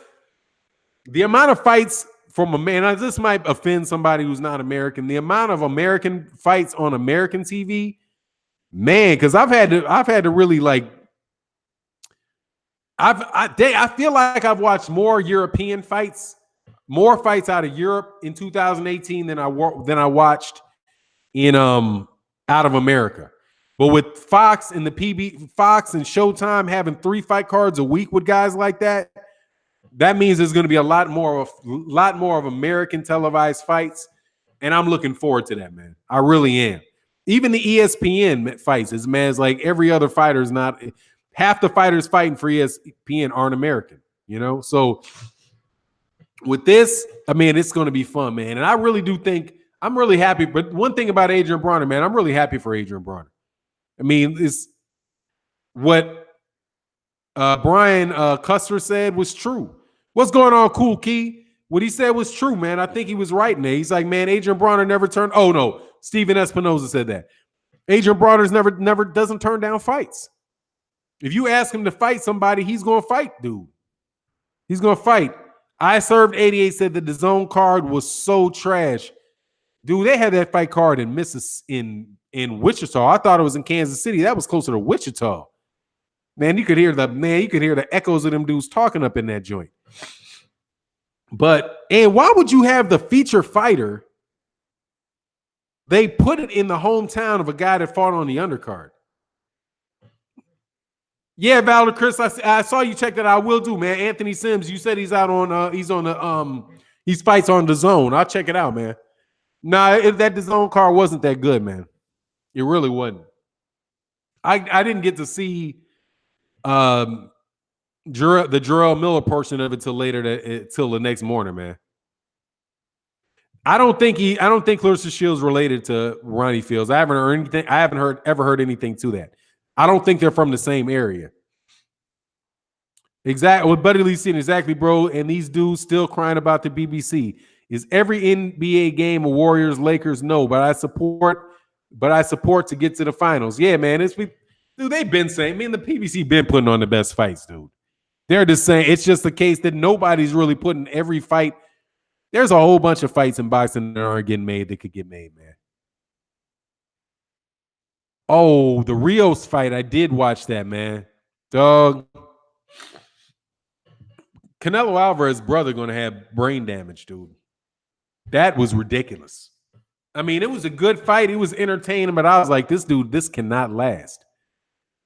the amount of fights from a man. This might offend somebody who's not American. The amount of American fights on American TV, man, because I've had to really like. I feel like I've watched more European fights, more fights out of Europe in 2018 than I watched in out of America. But with Fox and Fox and Showtime having 3 fight cards a week with guys like that, that means there's going to be a lot more of American televised fights, and I'm looking forward to that, man. I really am. Even the ESPN fights, it's like every other fighter is not. Half the fighters fighting for ESPN aren't American, So with this, it's going to be fun, man. And I really do think I'm really happy. But one thing about Adrian Broner, man, I'm really happy for Adrian Broner. It's what Brian Custer said was true. What's going on, Cool Key? What he said was true, man. I think he was right in there. He's like, man, Adrian Broner never turned. Oh no, Steven Espinoza said that. Adrian Broner's never doesn't turn down fights. If you ask him to fight somebody, he's going to fight, dude. He's going to fight. I Served 88 said that the zone card was so trash. Dude, they had that fight card in Wichita. I thought it was in Kansas City. That was closer to Wichita. Man, you could hear the echoes of them dudes talking up in that joint. And why would you have the feature fighter? They put it in the hometown of a guy that fought on the undercard. Yeah, Valor Chris, I saw you check that out. I will do, man. Anthony Sims, you said he's out on he fights on the zone. I'll check it out, man. Nah, that the zone card wasn't that good, man. It really wasn't. I didn't get to see the Jarrell Miller portion of it till the next morning, man. I don't think Clarissa Shields related to Ronnie Fields. I haven't heard anything. I haven't ever heard anything to that. I don't think they're from the same area. Exactly what Buddy Lee said. Exactly, bro. And these dudes still crying about the BBC. Is every NBA game a Warriors Lakers? No, but I support to get to the finals. Yeah, man. Dude, they've been saying. The PBC been putting on the best fights, dude. They're just saying it's just the case that nobody's really putting every fight. There's a whole bunch of fights in boxing that aren't getting made that could get made, man. Oh, the Rios fight. I did watch that, man. Dog. Canelo Alvarez's brother going to have brain damage, dude. That was ridiculous. I mean, it was a good fight. It was entertaining, but I was like, this dude, this cannot last.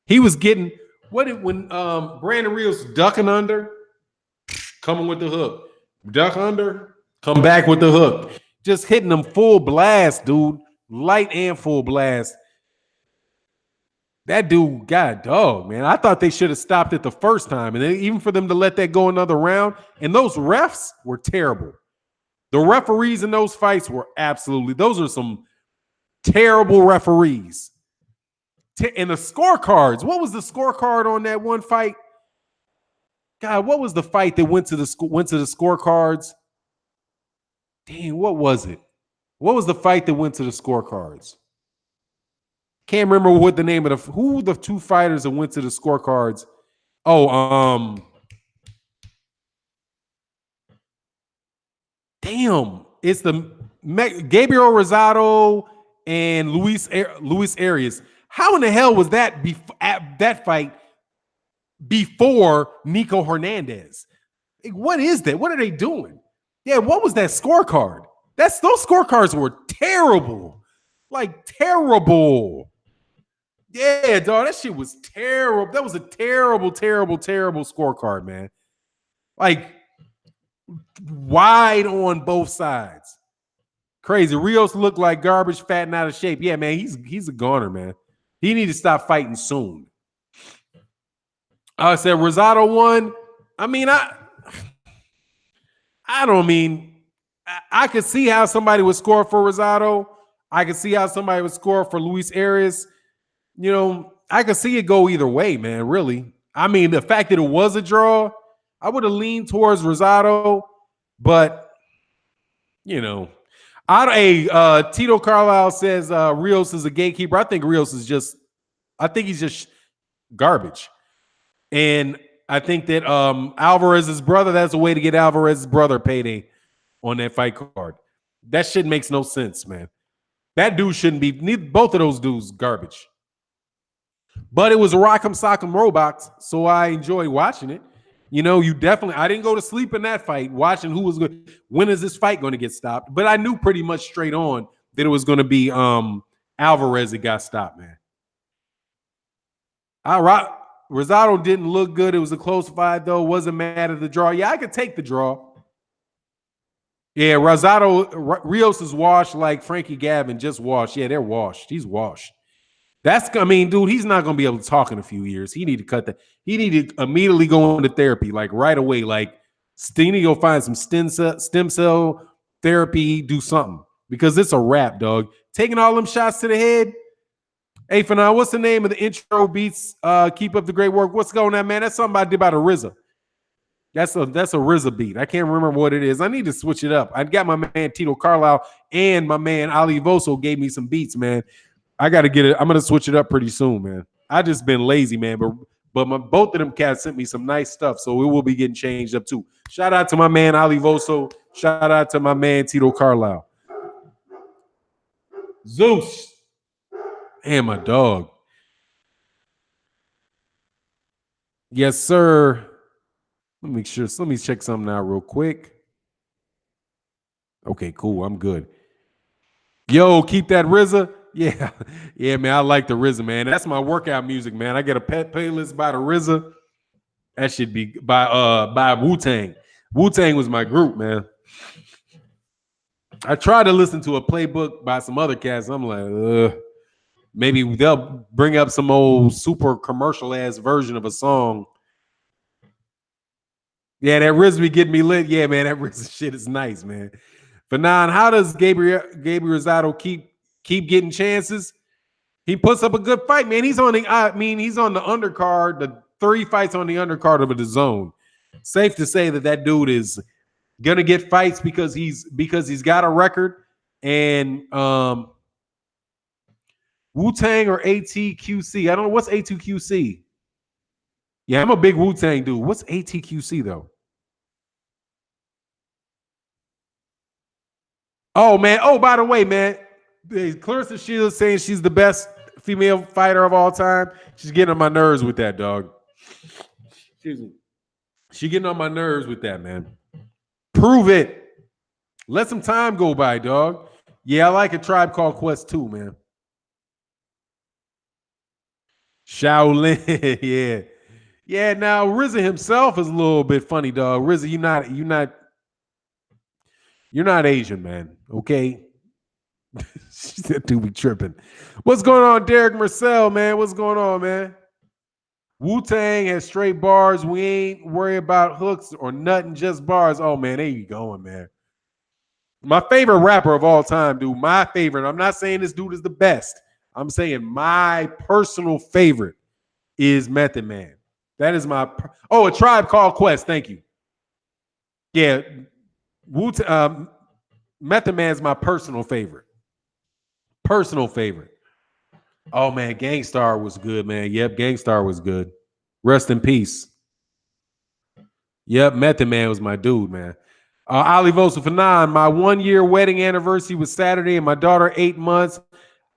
He was getting when Brandon Rios ducking under, coming with the hook, duck under, come back with the hook, just hitting them full blast, dude, light and full blast. That dude got a dog, man. I thought they should have stopped it the first time, and then even for them to let that go another round. And those refs were terrible. The referees in those fights were those are some terrible referees. And the scorecards, what was the scorecard on that one fight? God, what was the fight that went to the scorecards? Dang, what was it? What was the fight that went to the scorecards? Can't remember what the name of who the two fighters that went to the scorecards. Oh, damn, it's the Gabriel Rosado and Luis Arias. How in the hell was that that fight before Nico Hernandez? Like, what is that? What are they doing? Yeah, what was that scorecard? Those scorecards were terrible. Like terrible. Yeah, dog, that shit was terrible. That was a terrible, terrible, terrible scorecard, man. Like wide on both sides. Crazy. Rios looked like garbage, fat and out of shape. Yeah, man, he's a goner, man. He need to stop fighting soon. I said Rosado won. I mean, I could see how somebody would score for Rosado. I could see how somebody would score for Luis Arias. You know, I could see it go either way, man, really. I mean, the fact that it was a draw, I would have leaned towards Rosado, but, you know. Tito Carlisle says Rios is a gatekeeper. I think he's just garbage. And I think that Alvarez's brother, that's a way to get Alvarez's brother payday on that fight card. That shit makes no sense, man. That dude shouldn't be, both of those dudes garbage. But it was a rock'em sock'em robots, so I enjoy watching it. You know, I didn't go to sleep in that fight watching who was good. When is this fight going to get stopped? But I knew pretty much straight on that it was going to be Alvarez that got stopped, man. Rosado didn't look good. It was a close fight, though. Wasn't mad at the draw. Yeah, I could take the draw. Yeah, Rios is washed like Frankie Gavin, just washed. Yeah, they're washed. He's washed. Dude, he's not going to be able to talk in a few years. He need to cut that. He need to immediately go into therapy, like right away. Like, he need to go find some stem cell therapy, do something. Because it's a wrap, dog. Taking all them shots to the head. Hey, Fannon, what's the name of the intro beats? Keep up the great work. What's going on, man? That's something I did by the RZA. That's a RZA beat. I can't remember what it is. I need to switch it up. I got my man Tito Carlisle and my man Ali Voso gave me some beats, man. I got to get it. I'm going to switch it up pretty soon, man. I just been lazy, man. But both of them cats sent me some nice stuff, so it will be getting changed up too. Shout out to my man Ali Voso. Shout out to my man Tito Carlisle. Zeus. And my dog. Yes, sir. Let me check something out real quick. Okay, cool. I'm good. Yo, keep that RZA. Yeah, man. I like the RZA, man. That's my workout music, man. I get a pet playlist by the RZA. That should be by Wu-Tang. Wu-Tang was my group, man. I tried to listen to a playbook by some other cats. I'm like, maybe they'll bring up some old super commercial ass version of a song. Yeah, that RZA be getting me lit. Yeah, man, that RZA shit is nice, man. Fannon, how does Gabriel Rosado keep getting chances? He puts up a good fight, man. He's on the undercard, the 3 fights on the undercard of the zone. Safe to say that dude is gonna get fights because he's got a record. And Wu-Tang or ATQC. I don't know what's A2QC. Yeah, I'm a big Wu-Tang dude. What's ATQC though? Oh man. Oh, by the way, man, Clarissa Shields saying she's the best female fighter of all time. She's getting on my nerves with that, dog. Excuse me. She getting on my nerves with that, man. Prove it. Let some time go by, dog. Yeah, I like A Tribe Called Quest too, man. Shaolin, yeah. Yeah, now RZA himself is a little bit funny, dog. RZA, you're not Asian, man. Okay. That dude be tripping. What's going on, Derek Marcel, man? What's going on, man? Wu-Tang has straight bars. We ain't worry about hooks or nothing, just bars. Oh man, there you going, man. My favorite rapper of all time, dude. My favorite. I'm not saying this dude is the best. I'm saying my personal favorite is Method Man. That is my. A Tribe Called Quest. Thank you. Yeah, Method Man is my personal favorite. Personal favorite. Oh man, Gangstar was good, man. Yep, Gangstar was good. Rest in peace. Yep, Method Man was my dude, man. Ali Vosa Fanon, my 1-year wedding anniversary was Saturday, and my daughter 8 months.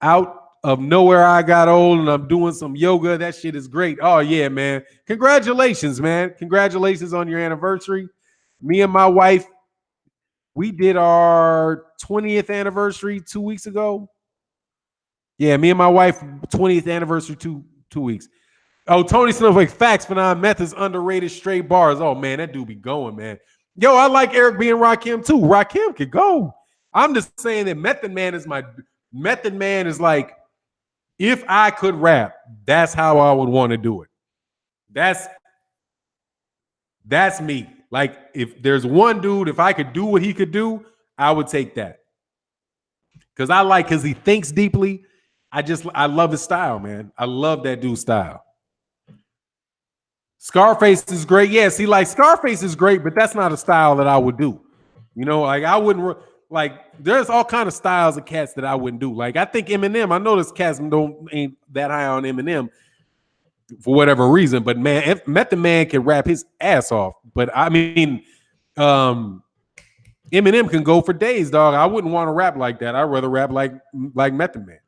Out of nowhere, I got old, and I'm doing some yoga. That shit is great. Oh yeah, man. Congratulations, man. Congratulations on your anniversary. Me and my wife, we did our 20th anniversary 2 weeks ago. Yeah, me and my wife 20th anniversary two weeks. Oh, Tony Snowflake, facts, Phenom, Method's underrated straight bars. Oh, man, that dude be going, man. Yo, I like Eric B. and Rakim, too. Rakim could go. I'm just saying that Method Man is like, if I could rap, that's how I would want to do it. That's me. Like, if there's one dude, if I could do what he could do, I would take that. Because he thinks deeply. I love his style, man. I love that dude's style. Scarface is great. Yeah, see, like Scarface is great, but that's not a style that I would do. You know, like I wouldn't like. There's all kind of styles of cats that I wouldn't do. Like I think Eminem. I know this cats ain't that high on Eminem for whatever reason, but man, if Method Man can rap his ass off. But I mean, Eminem can go for days, dog. I wouldn't want to rap like that. I'd rather rap like Method Man.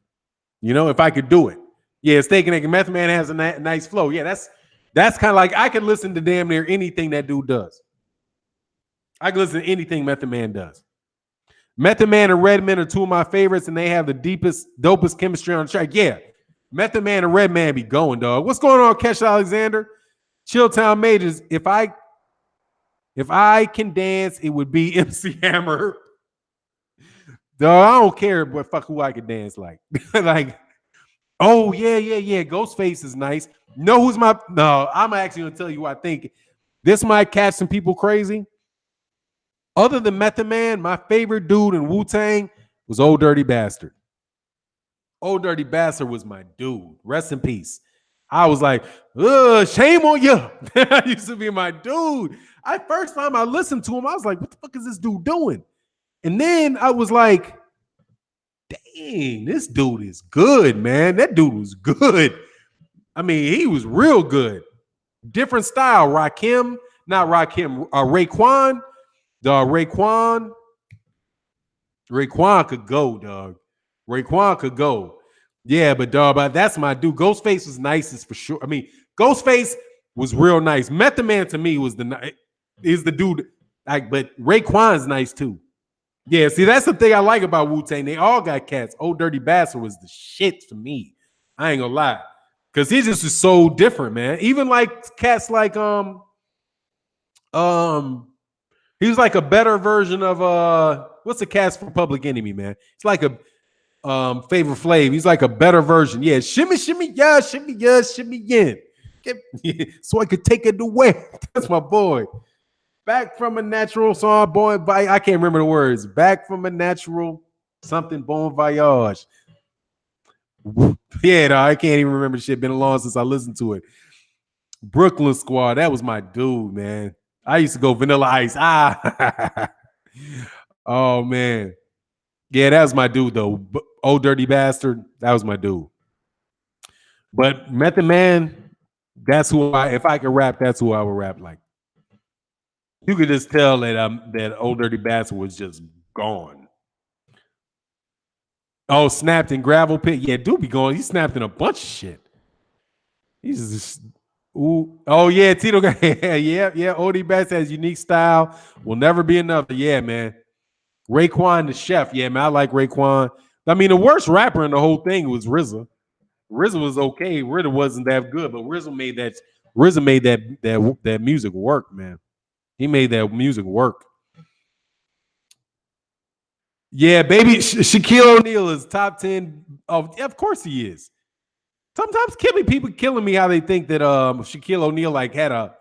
You know, if I could do it. Yeah, Steak and Egg Method Man has a nice flow. Yeah, that's kind of like I can listen to damn near anything that dude does. I can listen to anything Method Man does. Method Man and Redman are two of my favorites, and they have the dopest chemistry on the track. Yeah, Method Man and Redman be going, dog. What's going on, Kesh Alexander? Chilltown Majors. If I can dance, it would be MC Hammer. Dog, I don't care but fuck who I could dance like. Like, oh yeah. Ghostface is nice. Know who's I'm actually gonna tell you what I think. This might catch some people crazy. Other than Method Man, my favorite dude in Wu-Tang was Old Dirty Bastard. Old Dirty Bastard was my dude. Rest in peace. I was like, shame on you. That used to be my dude. First time I listened to him, I was like, what the fuck is this dude doing? And then I was like, dang, this dude is good, man. That dude was good. I mean, he was real good. Different style. Rakim, not Rakim, Raekwon. Dog, Raekwon could go, dog. Raekwon could go. Yeah, but dog, that's my dude. Ghostface was nicest for sure. I mean, Ghostface was real nice. Method Man to me is the dude. Like, but Raekwon's nice too. Yeah, see, that's the thing I like about Wu-Tang. They all got cats. Old Dirty Bastard was the shit for me. I ain't gonna lie. Cause he just is so different, man. Even like cats like he was like a better version of what's the cast for Public Enemy, man? It's like a Flavor Flav. He's like a better version. Yeah, shimmy, yeah, shimmy, yeah. So I could take it away. That's my boy. Back from a natural song, boy. I can't remember the words. Back from a natural something, bon voyage. Yeah, no, I can't even remember shit. Been a long since I listened to it. Brooklyn Squad, that was my dude, man. I used to go Vanilla Ice. Oh man. Yeah, that was my dude though. Old Dirty Bastard, that was my dude. But Method Man, That's who if I could rap, that's who I would rap like. You could just tell that that Old Dirty Bastard was just gone. Oh, snapped in gravel pit. Yeah, dude be going. He snapped in a bunch of shit. He's just ooh. Oh yeah, Tito got yeah. Old Bastard has unique style. Will never be another. Yeah, man. Raekwon the chef. Yeah, man. I like Raekwon. I mean, the worst rapper in the whole thing was RZA. RZA was okay. RZA wasn't that good, but RZA made that music work, man. He made that music work. Yeah, baby, Shaquille O'Neal is top 10. Oh, yeah, of course he is. Sometimes people killing me how they think that Shaquille O'Neal like had a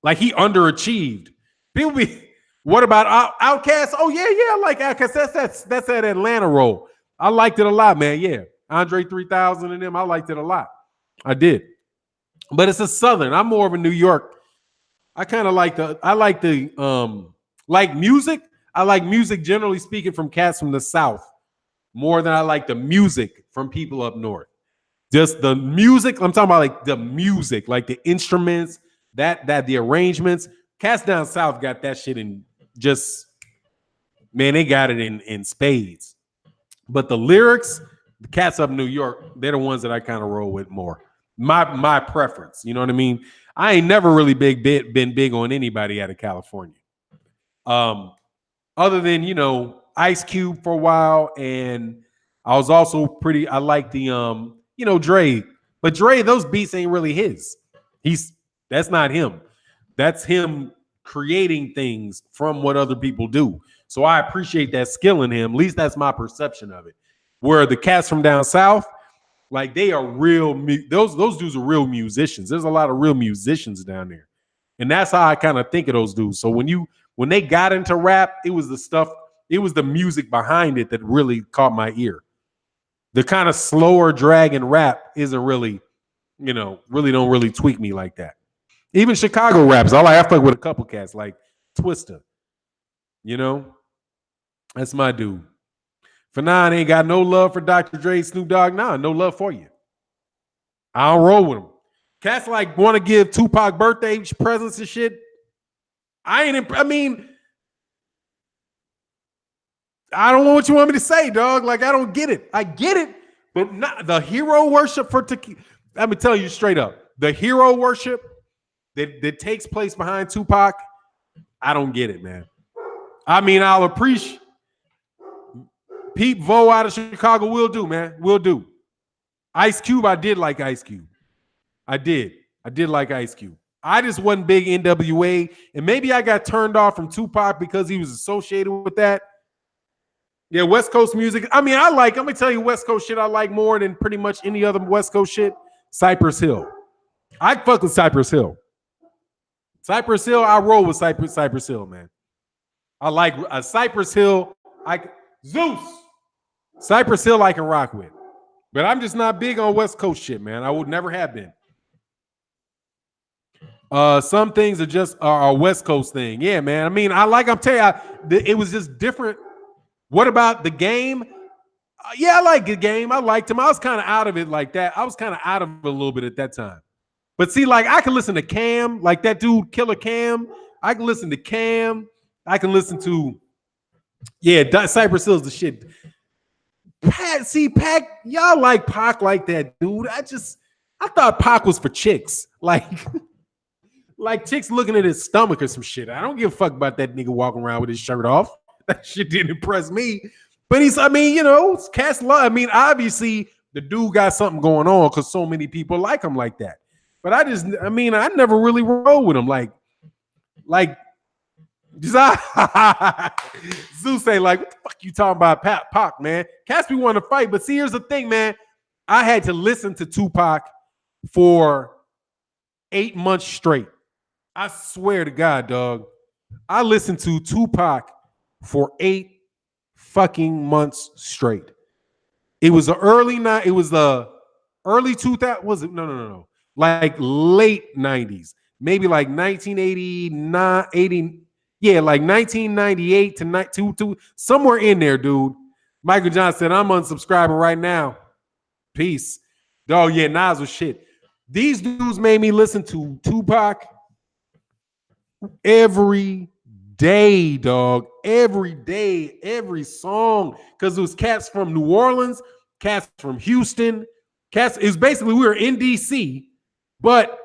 like he underachieved. People be what about Outkast? Oh yeah, I like Outkast. That's that Atlanta role. I liked it a lot, man. Yeah. Andre 3000 and them, I liked it a lot. I did. But it's a Southern. I'm more of a New York. I kind of like like music. I like music generally speaking from cats from the South more than I like the music from people up north. Just the music. I'm talking about like the music, like the instruments, that the arrangements. Cats down south got that shit in just man, they got it in spades. But the lyrics, the cats up in New York, they're the ones that I kind of roll with more. My preference, you know what I mean? I ain't never really been big on anybody out of California. Other than, Ice Cube for a while, and I was also I like the Dre. But Dre, those beats ain't really his. That's not him. That's him creating things from what other people do. So I appreciate that skill in him. At least that's my perception of it. Where the cats from down south, like they are real. Those dudes are real musicians. There's a lot of real musicians down there, and that's how I kind of think of those dudes. So when they got into rap, it was the music behind it that really caught my ear. The kind of slower dragging rap isn't really, really don't really tweak me like that. Even Chicago raps, I fuck with a couple cats like Twista. That's my dude. Fannon ain't got no love for Dr. Dre, Snoop Dogg. Nah, no love for you. I don't roll with him. Cats like want to give Tupac birthday presents and shit. I don't know what you want me to say, dog. Like, I don't get it. I get it, but not the hero worship for tequila. Let me tell you straight up. The hero worship that takes place behind Tupac, I don't get it, man. I'll appreciate Pete Vo out of Chicago will do, man. Will do. Ice Cube, I did like Ice Cube. I did like Ice Cube. I just wasn't big NWA, and maybe I got turned off from Tupac because he was associated with that. Yeah, West Coast music. I'm gonna tell you West Coast shit I like more than pretty much any other West Coast shit. Cypress Hill. I fuck with Cypress Hill. Cypress Hill, I roll with Cypress Hill, man. I like Cypress Hill. Zeus. Cypress Hill I can rock with. But I'm just not big on West Coast shit, man. I would never have been. Some things are just a West Coast thing. Yeah, man. I'm telling you, it was just different. What about the game? Yeah, I like the game. I liked him. I was kind of out of it like that. I was kind of out of it a little bit at that time. But see, like I can listen to Cam, like that dude, Killer Cam. I can listen to Cam. I can listen to, Cypress Hill's the shit. Pac, y'all like Pac like that, dude. I thought Pac was for chicks. Like chicks looking at his stomach or some shit. I don't give a fuck about that nigga walking around with his shirt off. That shit didn't impress me. But cats love. Obviously the dude got something going on because so many people like him like that. But I never really roll with him. Zeus say like, what the fuck you talking about, Pac, man? Cats be want to fight, but see, here's the thing, man. I had to listen to Tupac for 8 months straight. I swear to God, dog. I listened to Tupac for 8 fucking months straight. It was the early 2000. Was it? No. Like late 90s, maybe like 1989, 80. Yeah, like 1998 to somewhere in there, dude. Michael Johnson said, I'm unsubscribing right now. Peace. Oh yeah, Nas was shit. These dudes made me listen to Tupac every day, dog. Every day, every song. Because it was cats from New Orleans, cats from Houston, cats. It was basically we were in DC, but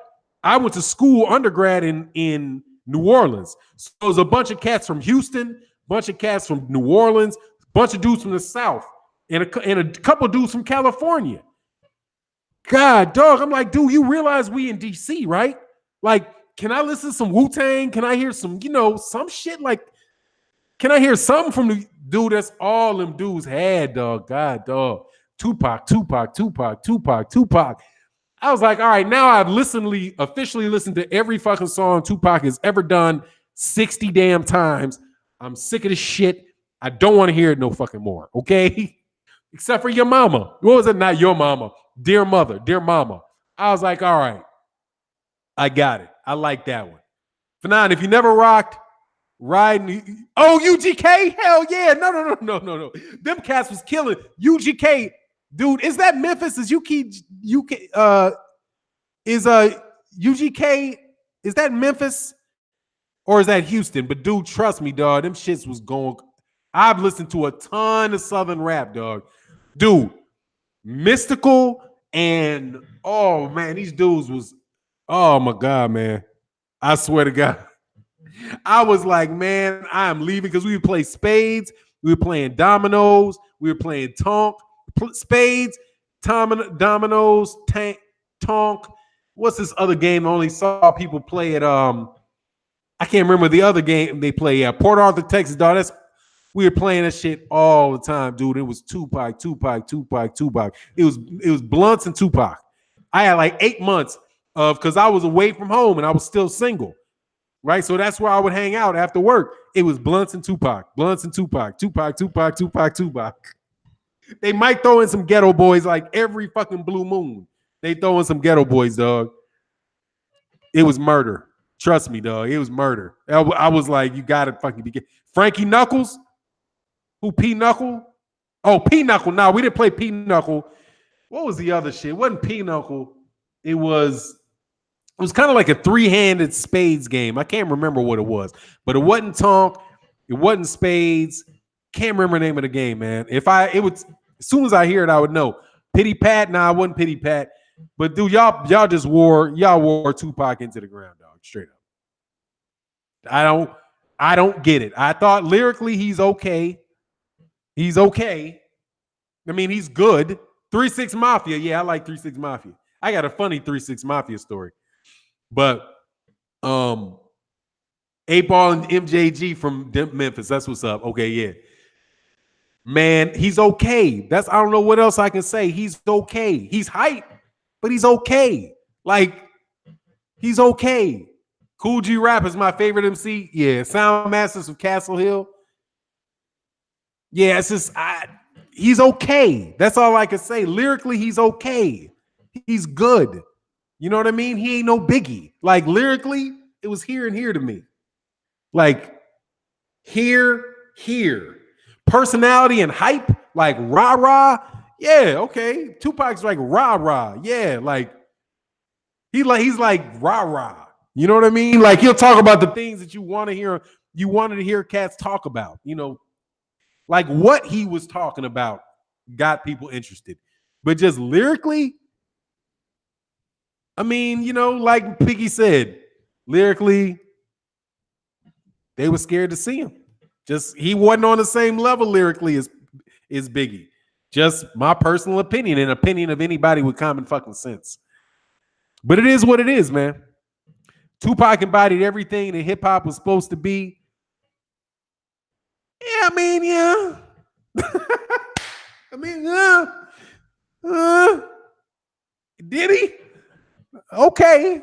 I went to school undergrad in New Orleans. So it was a bunch of cats from Houston, bunch of cats from New Orleans, bunch of dudes from the South, and a couple dudes from California. God, dog, I'm like, dude, you realize we in DC, right? Like, can I listen to some Wu-Tang? Can I hear some, some shit? Like, can I hear something from the dude? That's all them dudes had, dog. God, dog. Tupac. I was like, all right, now I've officially listened to every fucking song Tupac has ever done 60 damn times. I'm sick of this shit. I don't want to hear it no fucking more, okay? Except for Your Mama. What was it? Not Your Mama. Dear Mother, Dear Mama. I was like, all right, I got it. I like that one. Fannon, if you never rocked, riding. Oh, UGK? Hell yeah. No. Them cats was killing. UGK, dude, is that Memphis? Is UK, is UGK, is that Memphis? Or is that Houston? But dude, trust me, dog, them shits was going. I've listened to a ton of Southern rap, dog. Dude, Mystical and oh man, these dudes was, oh my God, man. I swear to God. I was like, man, I am leaving because we would play spades, we were playing dominoes, we were playing spades, dominoes, tonk. What's this other game? I only saw people play it. I can't remember the other game they play. Yeah, Port Arthur, Texas, dog. We were playing that shit all the time, dude. It was Tupac. It was Blunts and Tupac. I had like 8 months because I was away from home and I was still single, right? So that's where I would hang out after work. It was Blunts and Tupac. They might throw in some Ghetto Boys like every fucking blue moon. They throw in some Ghetto Boys, dog. It was murder. Trust me, dog. It was murder. I was like, you gotta fucking be Frankie Knuckles. Who P Knuckle? Oh, P Knuckle. No, we didn't play P Knuckle. What was the other shit? It wasn't P Knuckle. It was kind of like a three-handed spades game. I can't remember what it was, but it wasn't Tonk. It wasn't spades. Can't remember the name of the game, man. As soon as I hear it, I would know. Pity Pat? Nah, I wasn't Pity Pat. But dude, y'all just wore Tupac into the ground, dog. Straight up. I don't get it. I thought lyrically he's okay. He's okay. I mean, he's good. 3-6 Mafia. Yeah, I like 3-6 Mafia. I got a funny 3-6 Mafia story. But 8 Ball and MJG from Memphis. That's what's up. Okay, yeah. Man, he's okay. I don't know what else I can say. He's okay. He's hype, but he's okay. Like, he's okay. Cool G Rap is my favorite MC. Yeah, Sound Masters of Castle Hill. Yeah, it's just he's okay. That's all I can say. Lyrically, he's okay. He's good. You know what I mean? He ain't no Biggie. Like lyrically, it was here and here to me. Like here. Personality and hype, like rah-rah. Yeah, okay. Tupac's like rah-rah. Yeah, like he's like rah-rah. You know what I mean? Like he'll talk about the things that you want to hear. You wanted to hear cats talk about, like what he was talking about got people interested. But just lyrically, I mean, like Piggy said, lyrically, they were scared to see him. Just he wasn't on the same level lyrically as Biggie. Just my personal opinion and opinion of anybody with common fucking sense. But it is what it is, man. Tupac embodied everything that hip hop was supposed to be. Yeah, I mean, yeah. I mean, yeah. Did he? Okay.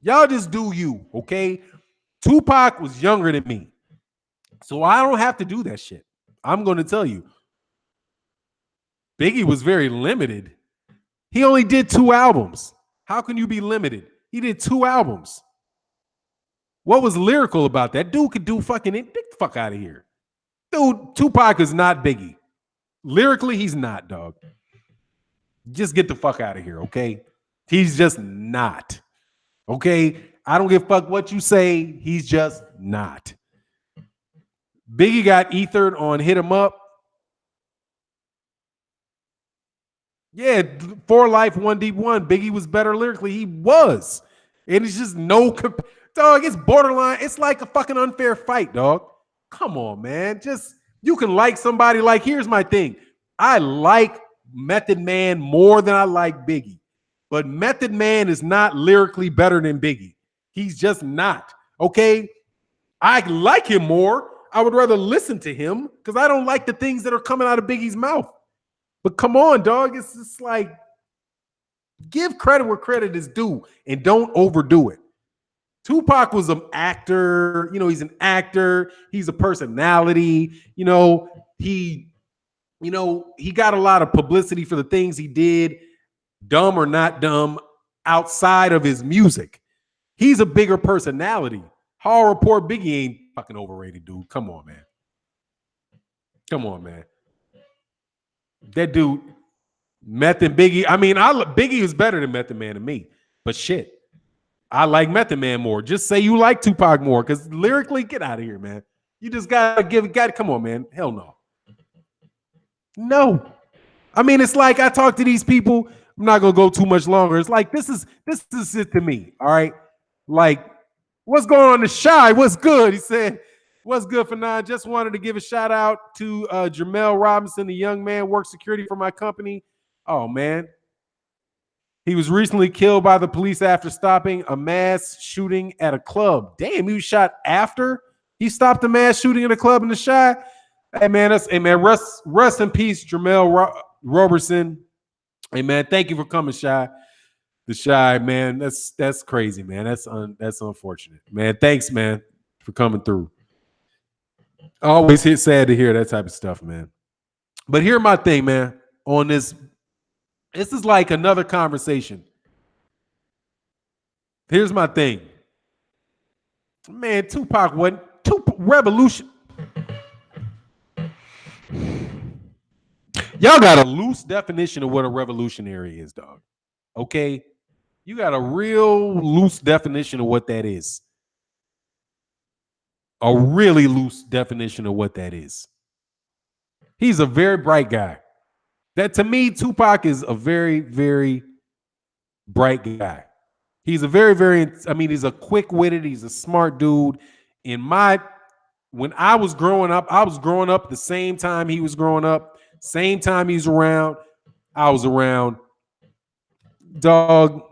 Y'all just do you, okay? Tupac was younger than me. So I don't have to do that shit. I'm going to tell you. Biggie was very limited. He only did 2 albums. How can you be limited? He did 2 albums. What was lyrical about that? Dude could do fucking it. Get the fuck out of here. Dude, Tupac is not Biggie. Lyrically, he's not, dog. Just get the fuck out of here, okay? He's just not. Okay? I don't give a fuck what you say. He's just not. Biggie got ethered on Hit 'Em Up. Yeah, 4 Life, 1 Deep 1. Biggie was better lyrically. He was. And it's just no dog, it's borderline. It's like a fucking unfair fight, dog. Come on, man. Just you can like somebody. Like, here's my thing. I like Method Man more than I like Biggie. But Method Man is not lyrically better than Biggie. He's just not. Okay? I like him more. I would rather listen to him because I don't like the things that are coming out of Biggie's mouth. But come on, dog. It's just like, give credit where credit is due and don't overdo it. Tupac was an actor. You know, he's an actor. He's a personality. You know, he got a lot of publicity for the things he did, dumb or not dumb, outside of his music. He's a bigger personality. Hall Report Biggie ain't fucking overrated, dude. Come on, man. Come on, man. That dude, Method Biggie. I mean, Biggie is better than Method Man to me. But shit, I like Method Man more. Just say you like Tupac more, because lyrically, get out of here, man. You just gotta come on, man. Hell no. No. I mean, it's like I talk to these people. I'm not gonna go too much longer. It's like this is it to me. All right. Like, what's going on? The Shy? What's good? He said, what's good, Fannon? Just wanted to give a shout out to Jamel Robinson, the young man works security for my company. Oh, man. He was recently killed by the police after stopping a mass shooting at a club. Damn, he was shot after he stopped a mass shooting at a club in the Shy. Hey, man, rest in peace, Jamel Robertson. Hey, man, thank you for coming, Shy. The Shy, man, that's crazy, man. That's unfortunate, man. Thanks, man, for coming through. Always sad to hear that type of stuff, man. But here's my thing, man. On this is like another conversation. Here's my thing, man. Tupac wasn't revolution. Y'all got a loose definition of what a revolutionary is, dog. Okay? You got a real loose definition of what that is. A really loose definition of what that is. He's a very bright guy. That, to me, Tupac is a very, very bright guy. He's a very, very, I mean, he's a quick-witted, he's a smart dude. When I was growing up the same time he was growing up, same time he's around, I was around. Dog.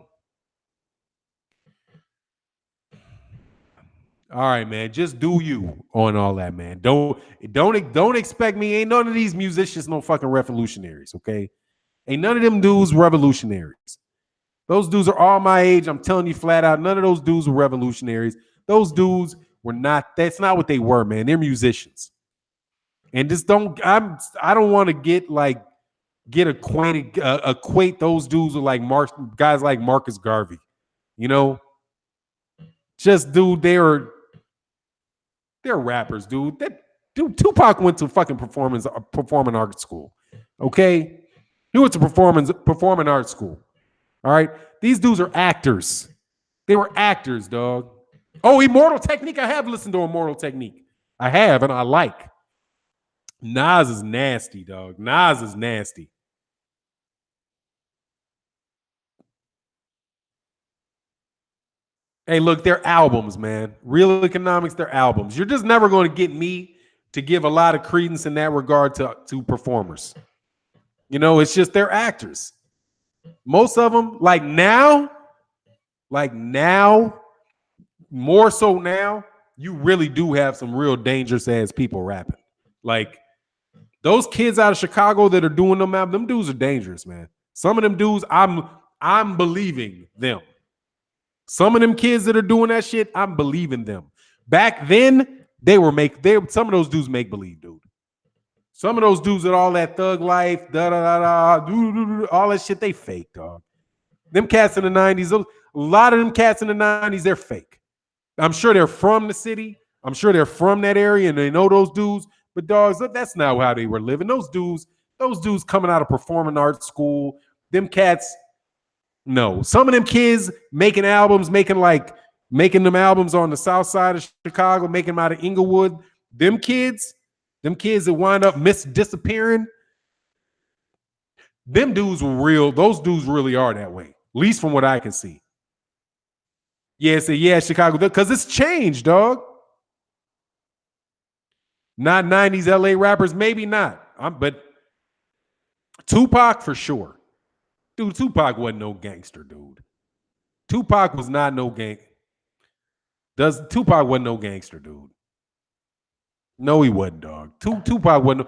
All right, man. Just do you on all that, man. Don't expect me. Ain't none of these musicians no fucking revolutionaries, okay? Ain't none of them dudes revolutionaries. Those dudes are all my age. I'm telling you flat out, none of those dudes were revolutionaries. Those dudes were not. That's not what they were, man. They're musicians. And just I don't want to get acquainted, equate those dudes with like guys like Marcus Garvey, you know. Just, dude, they're rappers, dude. Tupac went to fucking performing arts school, okay? He went to performing arts school, all right? These dudes are actors. They were actors, dog. Oh, Immortal Technique. I have listened to Immortal Technique. I have, and I like. Nas is nasty, dog. Nas is nasty. Hey, look, they're albums, man. Real Economics, they're albums. You're just never going to get me to give a lot of credence in that regard to performers. You know, it's just they're actors. Most of them, like now, more so now, you really do have some real dangerous ass people rapping. Like, those kids out of Chicago that are doing them dudes are dangerous, man. Some of them dudes, I'm believing them. Some of them kids that are doing that shit, I'm believing them. Back then, some of those dudes make believe, dude. Some of those dudes with all that thug life, all that shit, they fake, dog. Them cats in the 90s, a lot of them cats in the 90s, they're fake. I'm sure they're from the city. I'm sure they're from that area and they know those dudes. But dogs, that's not how they were living. Those dudes coming out of performing arts school, Them cats, no. Some of them kids making albums, making them albums on the south side of Chicago, making them out of Inglewood. Them kids that wind up disappearing, them dudes were real. Those dudes really are that way, at least from what I can see. Yeah, so yeah, Chicago, because it's changed, dog. Not 90s LA rappers, maybe not. But Tupac for sure. Dude, Tupac wasn't no gangster, dude. Tupac was not no gang. Tupac wasn't no gangster, dude. No, he wasn't, dog. Tupac wasn't.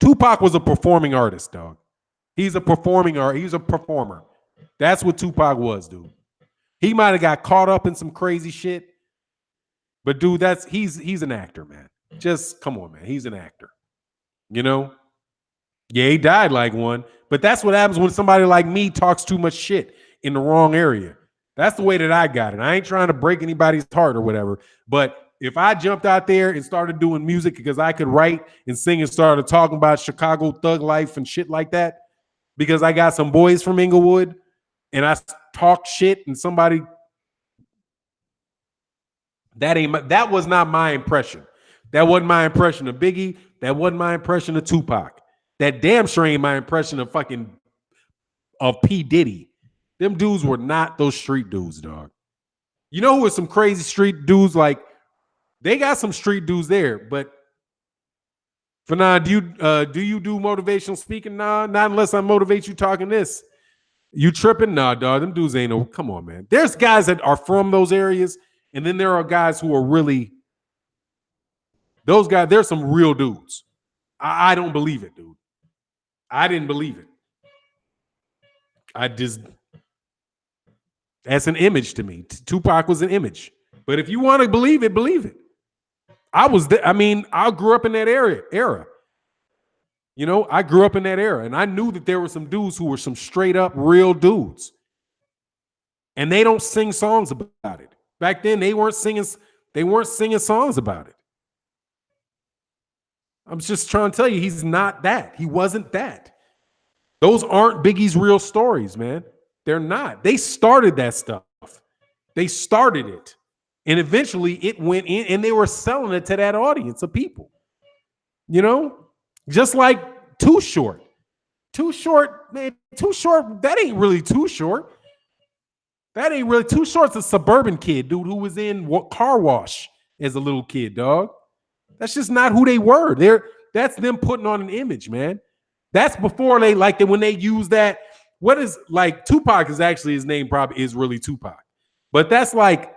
Tupac was a performing artist, dog. He's a performing artist. He's a performer. That's what Tupac was, dude. He might have got caught up in some crazy shit, but dude, he's an actor, man. Just come on, man. He's an actor. You know? Yeah, he died like one, but that's what happens when somebody like me talks too much shit in the wrong area. That's the way that I got it. I ain't trying to break anybody's heart or whatever, but if I jumped out there and started doing music because I could write and sing and started talking about Chicago thug life and shit like that, because I got some boys from Inglewood and I talk shit and somebody, that was not my impression. That wasn't my impression of Biggie. That wasn't my impression of Tupac. That damn sure ain't my impression of P. Diddy. Them dudes were not those street dudes, dog. You know who was some crazy street dudes? Like, they got some street dudes there, but Fannon, do you do motivational speaking? Nah, not unless I motivate you talking this. You tripping? Nah, dog. Them dudes ain't no. Come on, man. There's guys that are from those areas, and then there are guys who are really those guys. There's some real dudes. I don't believe it, dude. I didn't believe it. That's an image to me. Tupac was an image. But if you want to believe it, believe it. I grew up in that era. You know, I grew up in that era, and I knew that there were some dudes who were some straight up real dudes. And they don't sing songs about it. Back then, they weren't singing songs about it. I'm just trying to tell you, he's not that. He wasn't that. Those aren't Biggie's real stories, man. They're not. They started that stuff. They started it. And eventually it went in and they were selling it to that audience of people. You know? Just like Too Short. Too Short, man, Too Short, that ain't really Too Short. That ain't really Too Short's a suburban kid, dude, who was in car wash as a little kid, dog. That's just not who they were. That's them putting on an image, man. That's before when they use that. What is like Tupac is actually his name probably is really Tupac. But that's like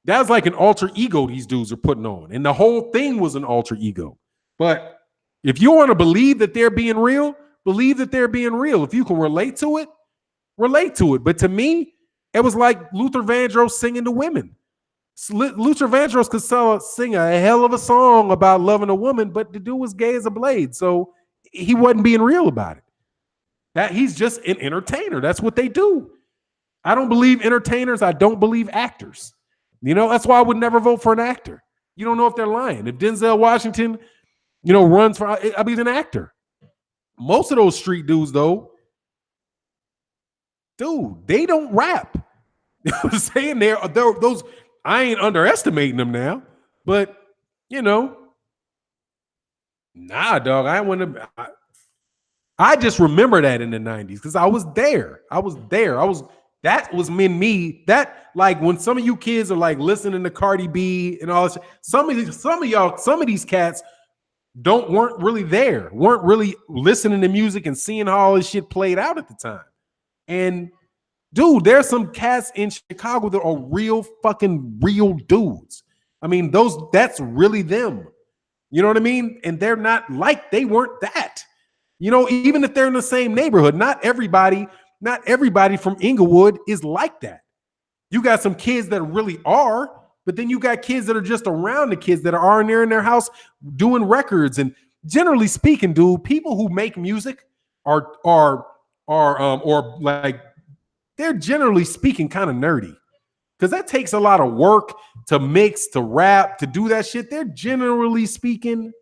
an alter ego these dudes are putting on. And the whole thing was an alter ego. But if you want to believe that they're being real, believe that they're being real. If you can relate to it, relate to it. But to me, it was like Luther Vandross singing to women. Luther Vandross could sing a hell of a song about loving a woman, but the dude was gay as a blade. So he wasn't being real about it. That he's just an entertainer. That's what they do. I don't believe entertainers. I don't believe actors. You know, that's why I would never vote for an actor. You don't know if they're lying. If Denzel Washington, runs for, he's an actor. Most of those street dudes, though, dude, they don't rap. You know what I'm saying? They're those. I ain't underestimating them now, but nah, dog. I just remember that in the 90s because I was there. That was me. That like when some of you kids are like listening to Cardi B and all this. Some of these cats weren't really there, weren't really listening to music and seeing how all this shit played out at the time. And dude, there's some cats in Chicago that are real dudes. I mean, that's really them. You know what I mean? And they're not like they weren't that. Even if they're in the same neighborhood, not everybody from Inglewood is like that. You got some kids that really are, but then you got kids that are just around the kids that are in their house doing records. And generally speaking, dude, people who make music are like, they're generally speaking kind of nerdy because that takes a lot of work to mix, to rap, to do that shit. They're generally speaking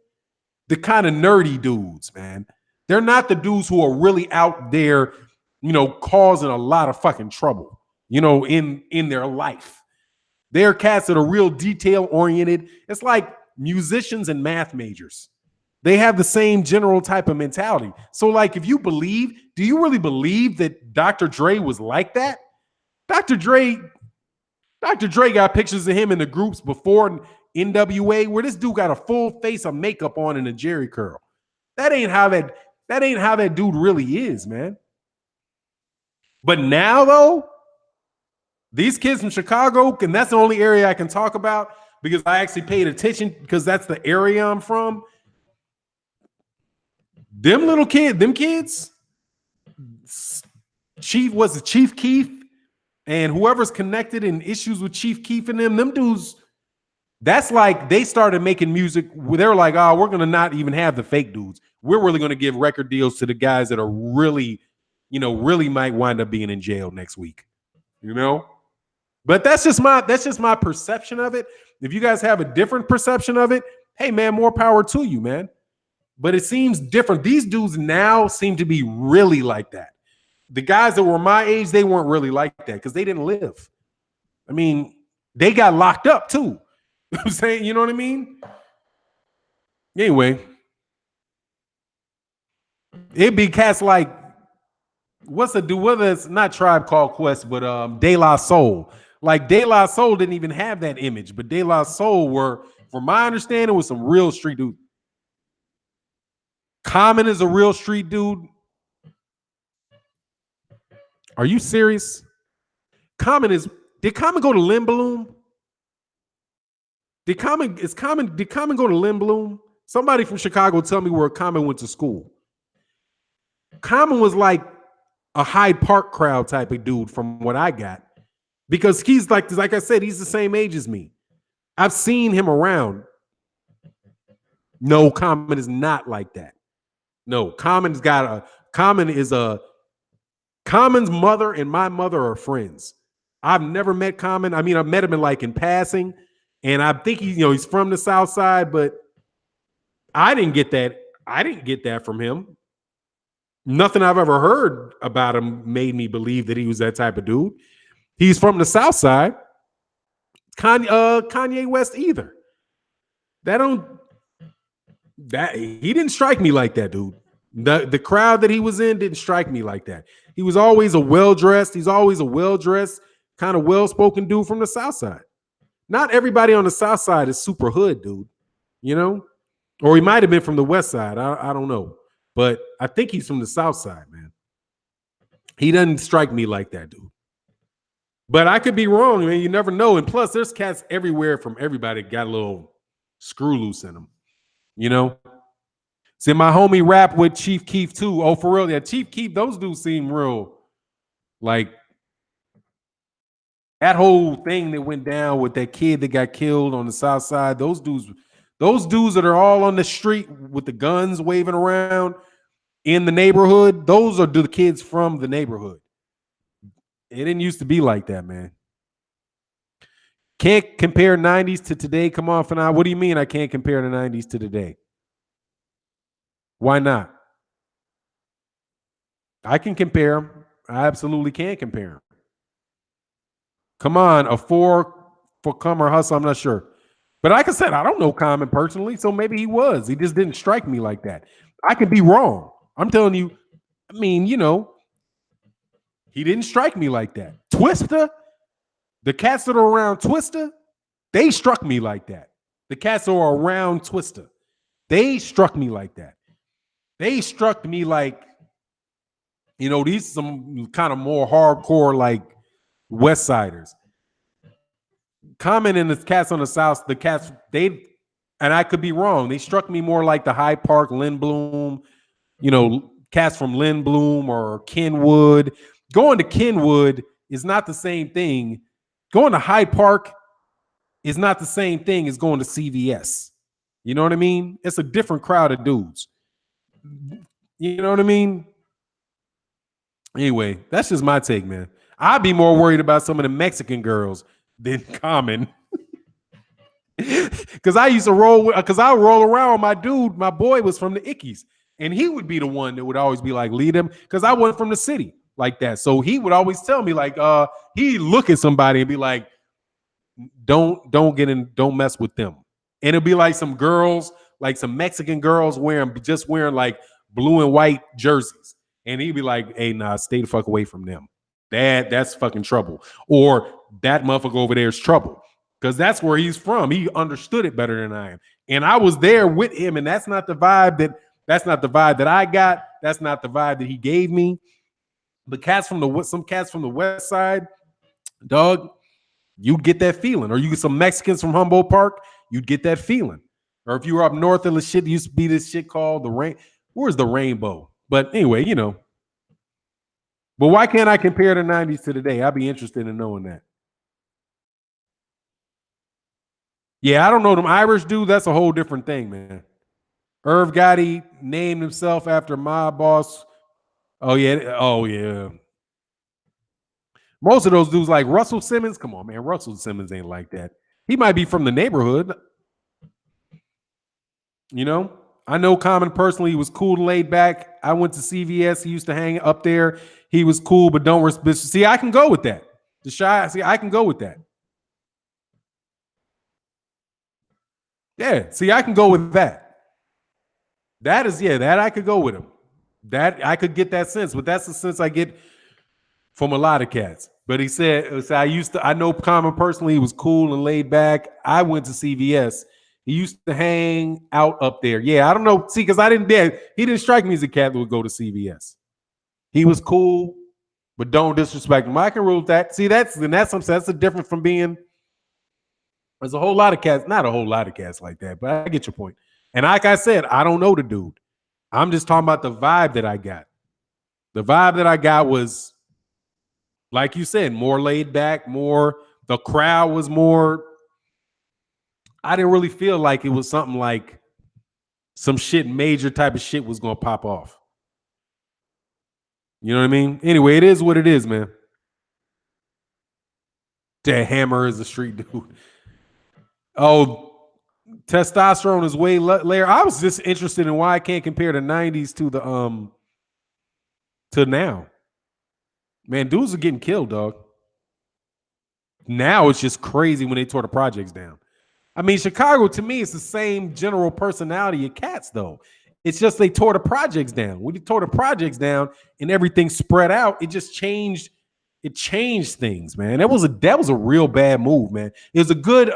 the kind of nerdy dudes, man. They're not the dudes who are really out there causing a lot of fucking trouble, in their life. They're cats that are real detail oriented. It's like musicians and math majors. They have the same general type of mentality. So, like, if you believe, do you really believe that Dr. Dre was like that? Dr. Dre got pictures of him in the groups before NWA where this dude got a full face of makeup on and a Jerry curl. That ain't how that dude really is, man. But now, though, these kids from Chicago, and that's the only area I can talk about because I actually paid attention because that's the area I'm from. Them kids, Chief Keef and whoever's connected in issues with Chief Keef and them dudes, that's like they started making music where they're like, oh, we're going to not even have the fake dudes. We're really going to give record deals to the guys that are really, really might wind up being in jail next week, But that's just my perception of it. If you guys have a different perception of it, hey, man, more power to you, man. But it seems different. These dudes now seem to be really like that. The guys that were my age, they weren't really like that because they didn't live. I mean, they got locked up too. I'm saying, you know what I mean? Anyway, it'd be cats like, what's the dude? Whether it's not Tribe Called Quest, but De La Soul. Like De La Soul didn't even have that image, but De La Soul were, from my understanding, was some real street dude. Common is a real street dude. Are you serious? Did Common go to Lynn Bloom? Did Common go to Lynn Bloom? Somebody from Chicago tell me where Common went to school. Common was like a Hyde Park crowd type of dude from what I got. Because he's like I said, he's the same age as me. I've seen him around. No, Common is not like that. No, Common's mother and my mother are friends. I've never met Common. I mean, I've met him in passing, and I think he's from the South Side, but I didn't get that. I didn't get that from him. Nothing I've ever heard about him made me believe that he was that type of dude. He's from the South Side. Kanye West either. He didn't strike me like that, dude. The crowd that he was in didn't strike me like that. He was always he's always a well-dressed, kind of well-spoken dude from the South Side. Not everybody on the South Side is super hood, dude. Or he might have been from the West Side. I don't know. But I think he's from the South Side, man. He doesn't strike me like that, dude. But I could be wrong, man. You never know. And plus, there's cats everywhere from everybody got a little screw loose in them. See, my homie rap with Chief Keef too. Oh, for real? Yeah, Chief Keef, those dudes seem real. Like that whole thing that went down with that kid that got killed on the South Side. Those dudes that are all on the street with the guns waving around in the neighborhood, those are the kids from the neighborhood. It didn't used to be like that, man. Can't compare 90s to today. Come on, Fannon. What do you mean I can't compare the 90s to today? Why not? I can compare them. I absolutely can compare them. Come on, a for come or hustle, I'm not sure. But like I said, I don't know Common personally, so maybe he was. He just didn't strike me like that. I could be wrong. I'm telling you, I mean, he didn't strike me like that. Twista, the cats that are around Twista, they struck me like that. The cats that are around Twista, they struck me like that. They struck me like, these some kind of more hardcore like West Siders. Common and the cats on the South, and I could be wrong. They struck me more like the Hyde Park, Lynn Bloom, cats from Lynn Bloom or Kenwood. Going to Kenwood is not the same thing. Going to Hyde Park is not the same thing as going to CVS. You know what I mean? It's a different crowd of dudes. You know what I mean? Anyway, that's just my take, man. I'd be more worried about some of the Mexican girls than Common. Because I used to roll around with my dude. My boy was from the Ickies. And he would be the one that would always be like, lead him. Because I wasn't from the city. like that. So he would always tell me like, he'd look at somebody and be like, don't mess with them. And it'd be like some girls, like some Mexican girls wearing like blue and white jerseys. And he'd be like, hey, nah, stay the fuck away from them. That's fucking trouble. Or that motherfucker over there is trouble. Because that's where he's from. He understood it better than I am. And I was there with him, and that's not the vibe that I got. That's not the vibe that he gave me. Some cats from the west side, dog, you get that feeling. Or you get some Mexicans from Humboldt Park, you'd get that feeling. Or if you were up north of the shit, used to be this shit called the rain. Where's the rainbow? But anyway, you know. But why can't I compare the 90s to today? I'd be interested in knowing that. Yeah, I don't know them Irish dude. That's a whole different thing, man. Irv Gotti named himself after my boss. Oh yeah. Most of those dudes like Russell Simmons. Come on, man. Russell Simmons ain't like that. He might be from the neighborhood. You know, I know Common personally. He was cool and laid back. I went to CVS. He used to hang up there. He was cool, but don't respect. See, I can go with that. I can go with that. Yeah, see, I can go with that. That I could go with him. That I could get that sense, but that's the sense I get from a lot of cats. But he said, I know Common personally, he was cool and laid back. I went to CVS. He used to hang out up there. Yeah, I don't know. See, because he didn't strike me as a cat that would go to CVS. He was cool, but don't disrespect him. I can rule that. See, that's the difference from being. There's a whole lot of cats, not a whole lot of cats like that, but I get your point. And like I said, I don't know the dude. I'm just talking about the vibe that I got. The vibe that I got was, like you said, more laid back, the crowd was more. I didn't really feel like it was something like some major type of shit was going to pop off. You know what I mean? Anyway, it is what it is, man. That Hammer is a street dude. Oh, testosterone is way layer. I was just interested in why I can't compare the 90s to now. Man, dudes are getting killed, dog. Now it's just crazy when they tore the projects down. I mean, Chicago, to me, it's the same general personality of cats, though. It's just they tore the projects down. When you tore the projects down and everything spread out, it just changed. It changed things, man. That was a real bad move, man. It was a good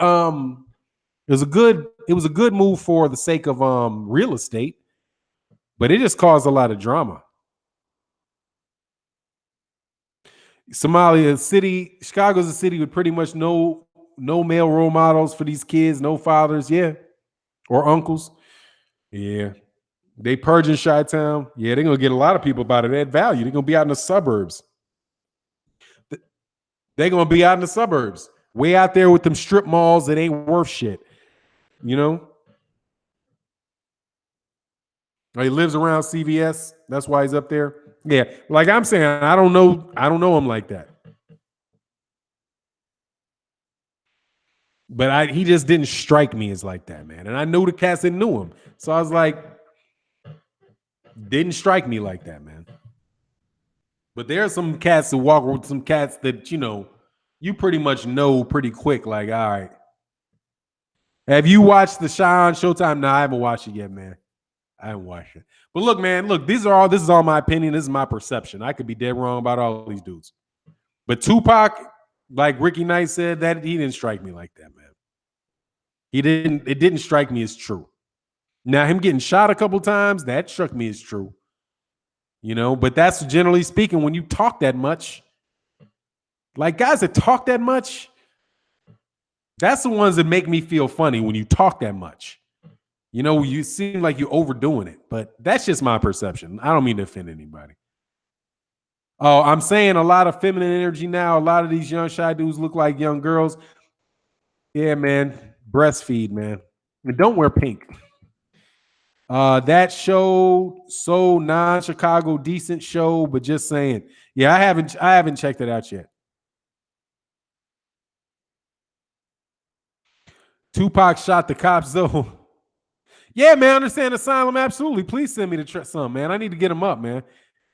move for the sake of real estate, but it just caused a lot of drama. Chicago's a city with pretty much no male role models for these kids, no fathers, or uncles. Yeah. They purging Chi-Town. Yeah, they're gonna get a lot of people about it at value. They're gonna be out in the suburbs. They're gonna be out in the suburbs, way out there with them strip malls that ain't worth shit. You know? He lives around CVS. That's why he's up there. Yeah, like I'm saying, I don't know him like that. But he just didn't strike me as like that, man. And I knew the cats that knew him. So I was like, didn't strike me like that, man. But there are some cats that walk with some cats that, you pretty much know pretty quick. Like, all right. Have you watched the Shine Showtime? No, I haven't watched it yet, man. I haven't watched it. But look, man, this is all my opinion. This is my perception. I could be dead wrong about all these dudes. But Tupac, like Ricky Knight said, that he didn't strike me like that, man. It didn't strike me as true. Now, him getting shot a couple times, that struck me as true. But that's generally speaking, when you talk that much, like guys that talk that much, that's the ones that make me feel funny when you talk that much. You seem like you're overdoing it, but that's just my perception. I don't mean to offend anybody. Oh, I'm saying a lot of feminine energy now. A lot of these young shy dudes look like young girls. Yeah, man. Breastfeed, man. And don't wear pink. That show, so non-Chicago, decent show, but just saying. Yeah, I haven't checked it out yet. Tupac shot the cops, though. Yeah, man, I understand Asylum. Absolutely. Please send me the some, man. I need to get them up, man.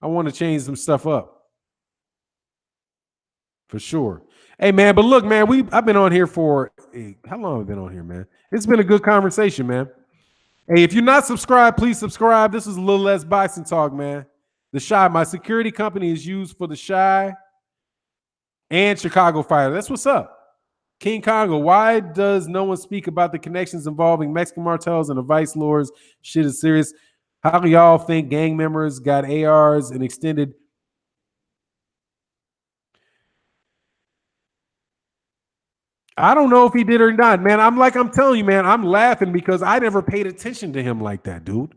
I want to change some stuff up. For sure. Hey man, but look, man, I've been on here for how long have I been on here, man? It's been a good conversation, man. Hey, if you're not subscribed, please subscribe. This is a little less boxing talk, man. The Shy, my security company is used for the Shy and Chicago Fire. That's what's up. King Congo, why does no one speak about the connections involving Mexican cartels and the vice lords? Shit is serious. How do y'all think gang members got ARs and extended? I don't know if he did or not, man. I'm telling you, man, I'm laughing because I never paid attention to him like that, dude.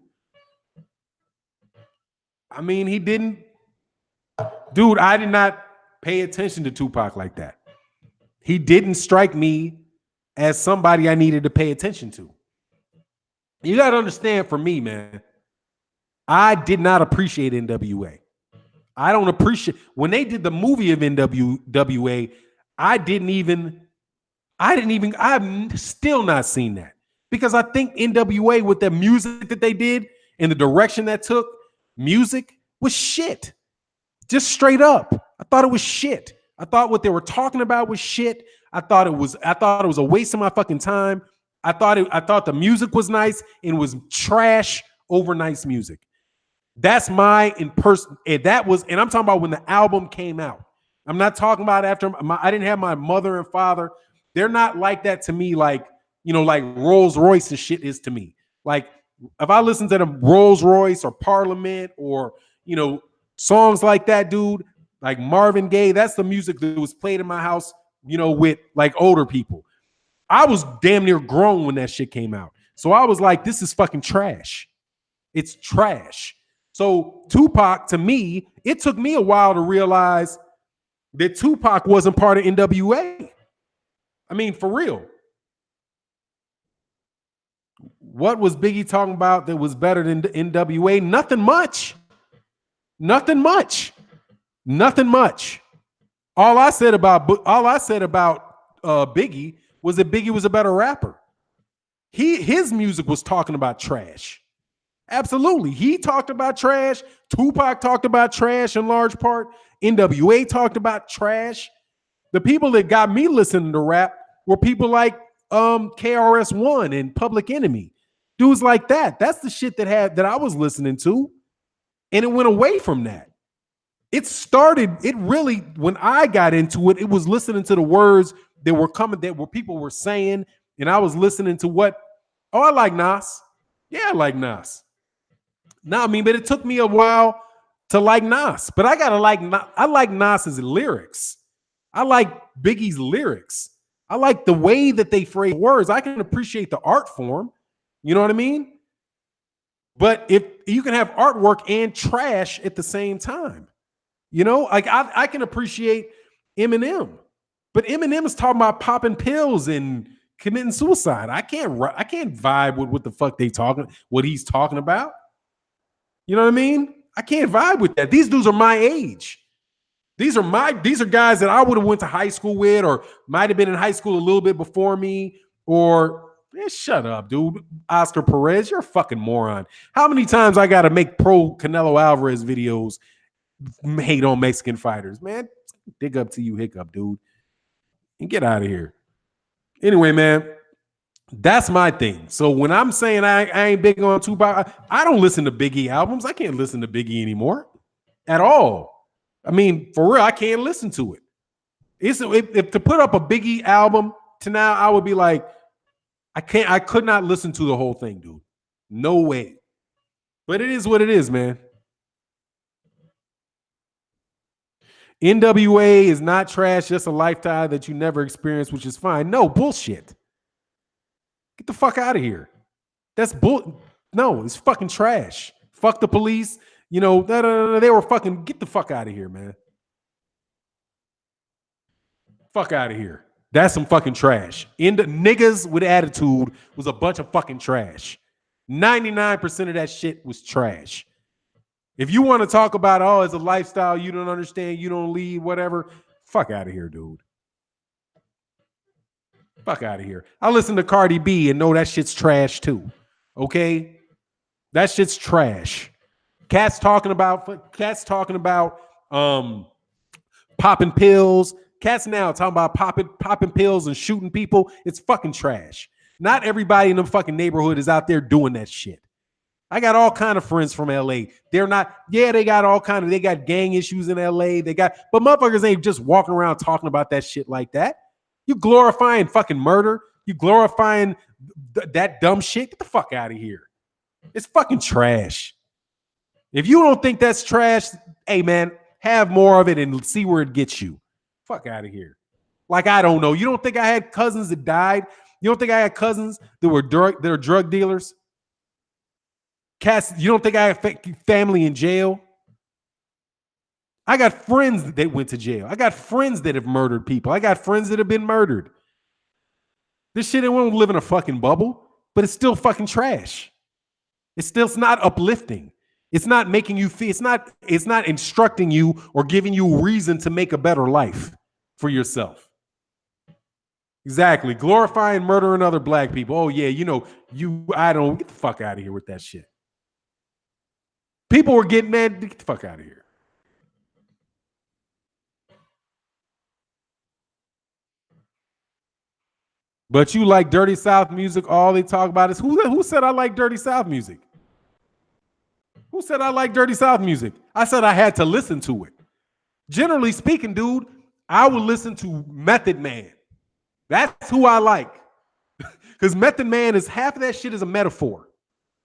I mean, he didn't. Dude, I did not pay attention to Tupac like that. He didn't strike me as somebody I needed to pay attention to. You got to understand, for me, man, I did not appreciate NWA. I don't appreciate when they did the movie of NWA. I've still not seen that because I think NWA with the music that they did and the direction that took music was shit. Just straight up. I thought it was shit. I thought what they were talking about was shit. I thought it was a waste of my fucking time. I thought the music was nice and was trash over nice music. That's my in person. And I'm talking about when the album came out. I'm not talking about after I didn't have my mother and father. They're not like that to me, like Rolls Royce and shit is to me. Like if I listen to them Rolls Royce or Parliament or songs like that, dude, like Marvin Gaye, that's the music that was played in my house, with like older people. I was damn near grown when that shit came out. So I was like, this is fucking trash. It's trash. So Tupac, to me, it took me a while to realize that Tupac wasn't part of NWA. I mean, for real. What was Biggie talking about that was better than NWA? Nothing much. Nothing much. Nothing much. All I said about Biggie was that Biggie was a better rapper. His music was talking about trash. Absolutely. He talked about trash. Tupac talked about trash in large part. NWA talked about trash. The people that got me listening to rap were people like KRS-One and Public Enemy. Dudes like that. That's the shit that I was listening to. And it went away from that. When I got into it, it was listening to the words that were coming, that were people were saying, and I was listening to I like Nas. Yeah, I like Nas. But it took me a while to like Nas. But I like Nas's lyrics. I like Biggie's lyrics. I like the way that they phrase words. I can appreciate the art form. You know what I mean? But if you can have artwork and trash at the same time, like I can appreciate Eminem, but Eminem is talking about popping pills and committing suicide. I can't vibe with what the fuck what he's talking about. You know what I mean? I can't vibe with that. These dudes are my age. These are guys that I would have went to high school with, or might have been in high school a little bit before me, or shut up, dude. Oscar Perez, you're a fucking moron. How many times I got to make pro Canelo Alvarez videos hate on Mexican fighters, man? Dig up to you, hiccup, dude. And get out of here. Anyway, man, that's my thing. So when I'm saying I ain't big on Tupac, I don't listen to Biggie albums. I can't listen to Biggie anymore at all. I mean, for real, I can't listen to it. If to put up a Biggie album to now, I would be like, I could not listen to the whole thing, dude. No way. But it is what it is, man. NWA is not trash, just a lifestyle that you never experienced, which is fine. No, bullshit. Get the fuck out of here. No, it's fucking trash. Fuck the police. They were fucking, get the fuck out of here, man. Fuck out of here. That's some fucking trash. Niggas with attitude was a bunch of fucking trash. 99% of that shit was trash. If you want to talk about, it's a lifestyle you don't understand, you don't lead, whatever, fuck out of here, dude. Fuck out of here. I listen to Cardi B and know that shit's trash too. Okay? That shit's trash. Cats talking about popping pills. Cats now talking about popping pills and shooting people. It's fucking trash. Not everybody in the fucking neighborhood is out there doing that shit. I got all kind of friends from LA. They're not, they got all kind of, they got gang issues in LA. But motherfuckers ain't just walking around talking about that shit like that. You glorifying fucking murder. You glorifying that dumb shit. Get the fuck out of here. It's fucking trash. If you don't think that's trash, hey man, have more of it and see where it gets you. Fuck out of here. Like, I don't know. You don't think I had cousins that died? You don't think I had cousins that were drug dealers? Cats, you don't think I have family in jail? I got friends that went to jail. I got friends that have murdered people. I got friends that have been murdered. This shit, it won't live in a fucking bubble, but it's still fucking trash. It's not uplifting. It's not making you feel, it's not instructing you or giving you reason to make a better life for yourself. Exactly. Glorifying murdering other black people. Oh yeah, I don't, get the fuck out of here with that shit. People were getting mad. Get the fuck out of here. But you like Dirty South music. All they talk about is who said I like Dirty South music? Who said I like Dirty South music? I said I had to listen to it. Generally speaking, dude, I would listen to Method Man. That's who I like. Because Method Man is half of that shit is a metaphor.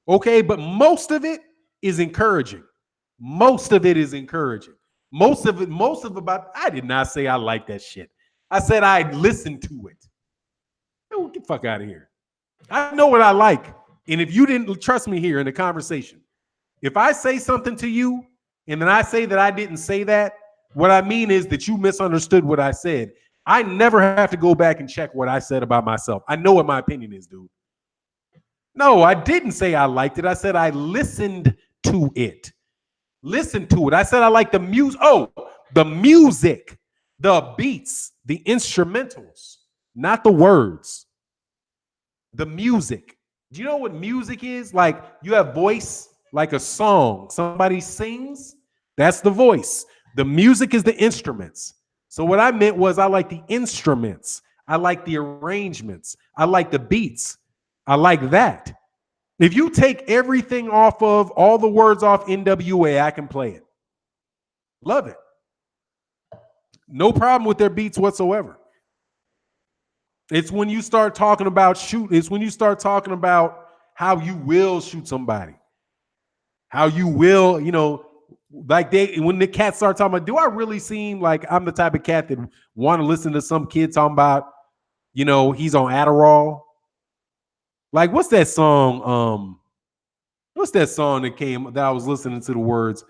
Okay, but most of it is encouraging. Most of it is encouraging. Most of about, I did not say I like that shit. I said I listened to it. Oh, get the fuck out of here. I know what I like. And if you didn't trust me here in the conversation, if I say something to you and then I say that I didn't say that, what I mean is that you misunderstood what I said. I never have to go back and check what I said about myself. I know what my opinion is, dude. No, I didn't say I liked it. I said I listened to it. Listen to it. I said I like the music. Oh, the music, the beats, the instrumentals, not the words. The music. Do you know what music is? Like, you have voice, like a song. Somebody sings, that's the voice. The music is the instruments. So what I meant was I like the instruments. I like the arrangements. I like the beats. I like that. If you take everything off of, all the words off NWA, I can play it. Love it. No problem with their beats whatsoever. It's when you start talking about it's when you start talking about how you will shoot somebody. How you will, like when the cats start talking about, do I really seem like I'm the type of cat that want to listen to some kid talking about, he's on Adderall? Like, what's that song? What's that song that I was listening to the words?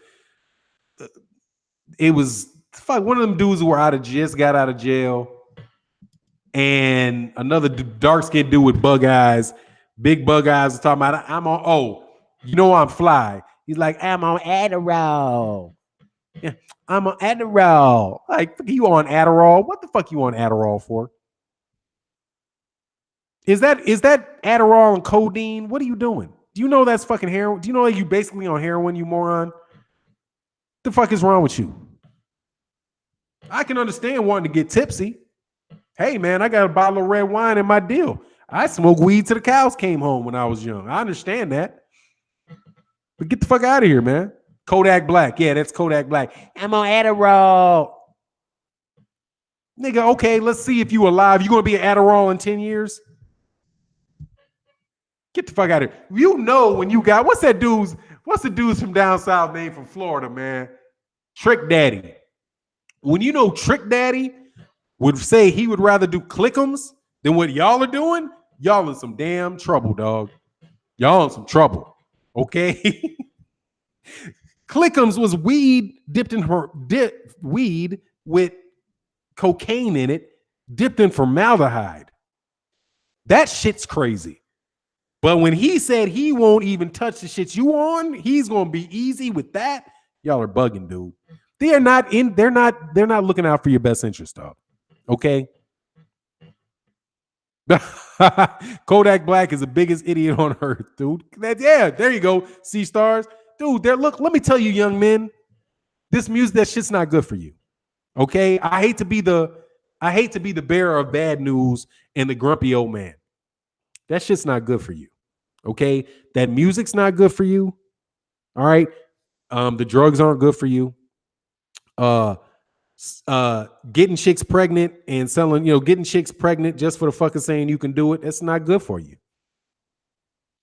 It was one of them dudes who just got out of jail. And another dark-skinned dude with bug eyes, big bug eyes, was talking about, I'm fly. He's like, I'm on Adderall. Yeah, I'm on Adderall. Like, you on Adderall? What the fuck you on Adderall for? Is that Adderall and codeine? What are you doing? Do you know that's fucking heroin? Do you know that you basically on heroin, you moron? What the fuck is wrong with you? I can understand wanting to get tipsy. Hey, man, I got a bottle of red wine in my deal. I smoked weed till the cows came home when I was young. I understand that. But get the fuck out of here, man. Kodak Black. Yeah, that's Kodak Black. I'm on Adderall. Nigga, okay, let's see if you alive. You going to be an Adderall in 10 years? Get the fuck out of here. When you got, what's the dudes from down south name from Florida, man? Trick Daddy. When Trick Daddy would say he would rather do clickums than what y'all are doing, y'all in some damn trouble, dog. Y'all in some trouble, okay? Clickums was weed weed with cocaine in it, dipped in formaldehyde. That shit's crazy. But when he said he won't even touch the shit you on, he's gonna be easy with that. Y'all are bugging, dude. They're not looking out for your best interest, dog. Okay. Kodak Black is the biggest idiot on earth, dude. There you go. See stars. Dude, let me tell you, young men, this music, that shit's not good for you. Okay. I hate to be the I hate to be the bearer of bad news and the grumpy old man. That shit's not good for you. Okay? That music's not good for you. All right? The drugs aren't good for you. Uh Getting chicks pregnant and selling, getting chicks pregnant just for the fucking saying you can do it, that's not good for you.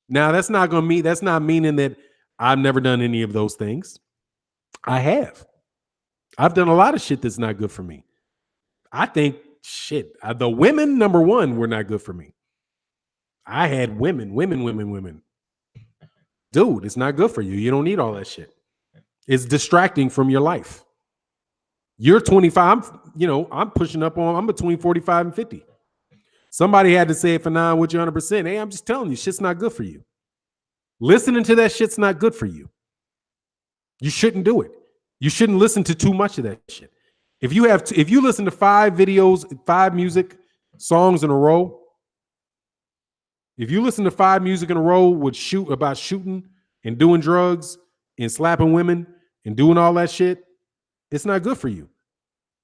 Now, that's not meaning that I've never done any of those things. I have. I've done a lot of shit that's not good for me. I think the women, number one, were not good for me. I had women. Dude, it's not good for you. You don't need all that shit. It's distracting from your life. You're 25. I'm pushing up on, I'm between 45 and 50. Somebody had to say it for 9 with you 100%. Hey, I'm just telling you, shit's not good for you. Listening to that shit's not good for you. You shouldn't do it. You shouldn't listen to too much of that shit. If you listen to 5 music songs in a row, if you listen to 5 music in a row about shooting and doing drugs and slapping women and doing all that shit, it's not good for you.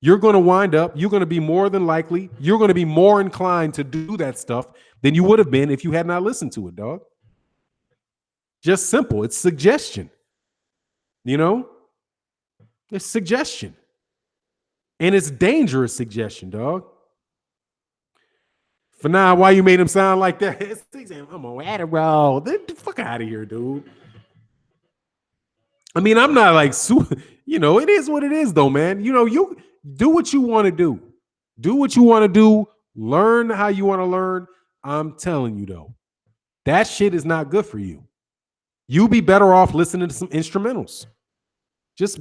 You're going to wind up, you're going to be more than likely, you're going to be more inclined to do that stuff than you would have been if you had not listened to it, dog. Just simple. It's suggestion. It's suggestion. And it's dangerous suggestion, dog. For now, why you made him sound like that? I'm on Adderall. Get the fuck out of here, dude. I mean, I'm not like, it is what it is, though, man. You do what you want to do. Do what you want to do. Learn how you want to learn. I'm telling you, though, that shit is not good for you. You'll be better off listening to some instrumentals. Just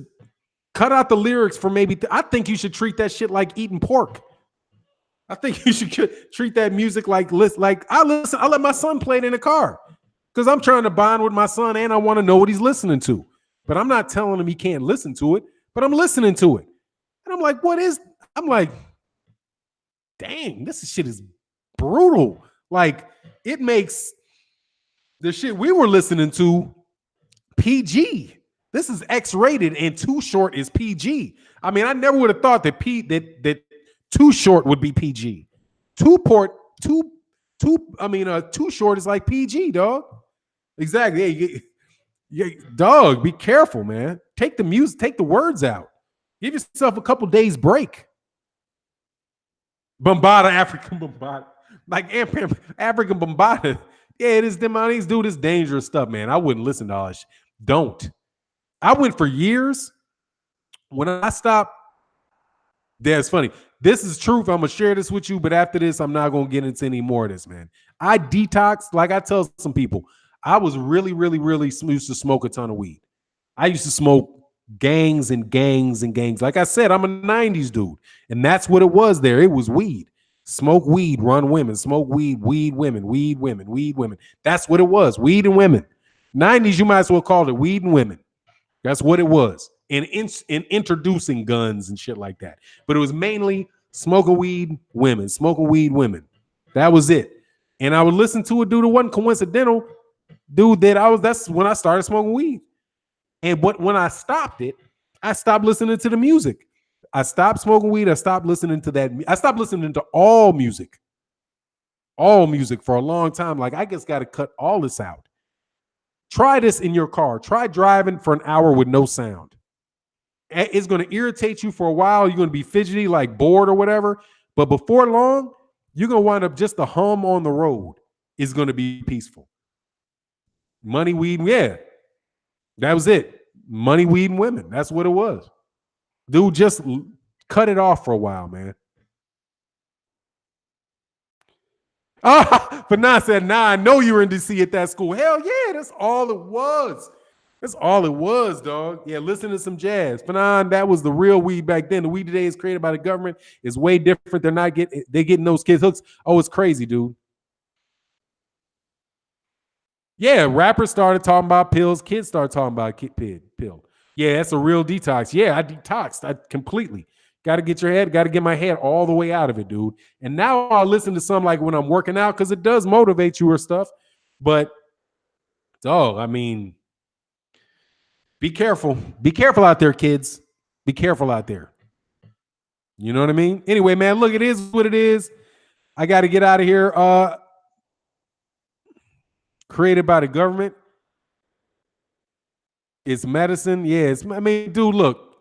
cut out the lyrics for maybe. I think you should treat that shit like eating pork. I think you should treat that music like I let my son play it in the car because I'm trying to bond with my son and I want to know what he's listening to. But I'm not telling him he can't listen to it, but I'm listening to it. And I'm like, I'm like, dang, this shit is brutal. Like, it makes the shit we were listening to PG. This is X-rated and Too Short is PG. I mean, I never would have thought that Too Short would be PG. Too Short is like PG, dog. Exactly. Yeah, dog, be careful, man. Take the music, take the words out. Give yourself a couple days break. Bombada, African Bombada. Like African Bombada. Yeah, it is them. These do this dangerous stuff, man. I wouldn't listen to all that shit. Don't. I went for years. When I stopped, that's funny. This is truth. I'm gonna share this with you, but after this, I'm not gonna get into any more of this, man. I detoxed, like I tell some people, I was really, really, really used to smoke a ton of weed. I used to smoke gangs and gangs and gangs. Like I said, I'm a 90s dude, and that's what it was there. It was weed. Smoke weed, run women, smoke weed, weed women, weed women, weed women. That's what it was, weed and women. 90s, you might as well call it weed and women. That's what it was. And introducing guns and shit like that. But it was mainly smoking weed, women, smoking weed, women. That was it. And I would listen to a dude who wasn't coincidental. Dude, that's when I started smoking weed. And when I stopped it, I stopped listening to the music. I stopped smoking weed. I stopped listening to that. I stopped listening to all music for a long time. Like, I just got to cut all this out. Try this in your car. Try driving for an hour with no sound. It's going to irritate you for a while. You're going to be fidgety, like bored or whatever. But before long, you're going to wind up just the hum on the road is going to be peaceful. Money, weed, yeah. That was it. Money, weed, and women. That's what it was. Dude, just cut it off for a while, man. Fannon said, nah, I know you were in DC at that school. Hell yeah, that's all it was. That's all it was, dog. Yeah, listen to some jazz. Fannon, that was the real weed back then. The weed today is created by the government. Is way different. They're getting those kids hooks. Oh, it's crazy, dude. Yeah, rappers started talking about pills. Kids started talking about pill. Yeah, that's a real detox. Yeah, I detoxed. Completely. Got to get my head all the way out of it, dude. And now I'll listen to some like when I'm working out because it does motivate you or stuff. But, dog, I mean, be careful. Be careful out there, kids. Be careful out there. You know what I mean? Anyway, man, look, it is what it is. I got to get out of here. Created by the government. It's medicine. Yeah, I mean, dude, look.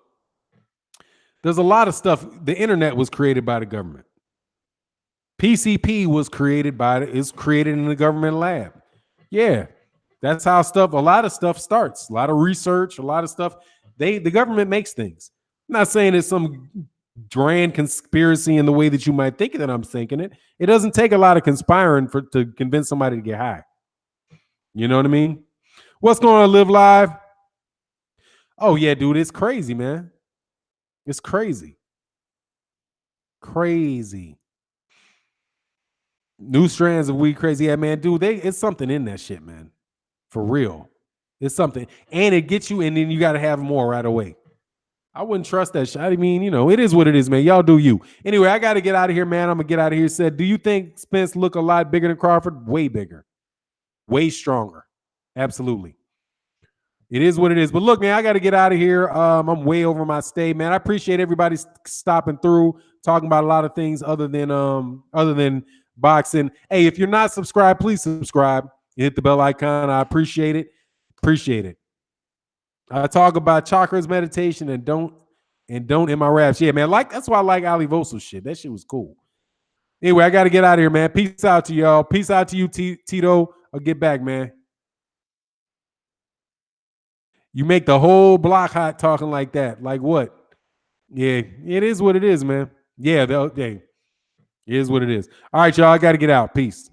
There's a lot of stuff. The internet was created by the government. PCP was created in the government lab. Yeah. That's how a lot of stuff starts. A lot of research, a lot of stuff. The government makes things. I'm not saying it's some grand conspiracy in the way that you might think that I'm thinking it. It doesn't take a lot of conspiring to convince somebody to get high. You know what I mean? What's going on, Live Live? Oh, yeah, dude, it's crazy, man. It's crazy. Crazy. New strands of weed, crazy. Yeah, man, dude, it's something in that shit, man. For real. It's something. And it gets you, and then you got to have more right away. I wouldn't trust that shit. I mean, it is what it is, man. Y'all do you. Anyway, I got to get out of here, man. I'm going to get out of here. Said, do you think Spence look a lot bigger than Crawford? Way bigger. Way stronger. Absolutely. It is what it is. But look, man, I got to get out of here. I'm way over my stay, man. I appreciate everybody stopping through, talking about a lot of things other than boxing. Hey, if you're not subscribed, please subscribe. Hit the bell icon. I appreciate it. Appreciate it. I talk about chakras, meditation, and don't in my raps. Yeah, man. That's why I like Ali Vosel's shit. That shit was cool. Anyway, I got to get out of here, man. Peace out to y'all. Peace out to you, Tito. I'll get back, man. You make the whole block hot talking like that. Like what? Yeah, it is what it is, man. Yeah, it is what it is. All right, y'all. I got to get out. Peace.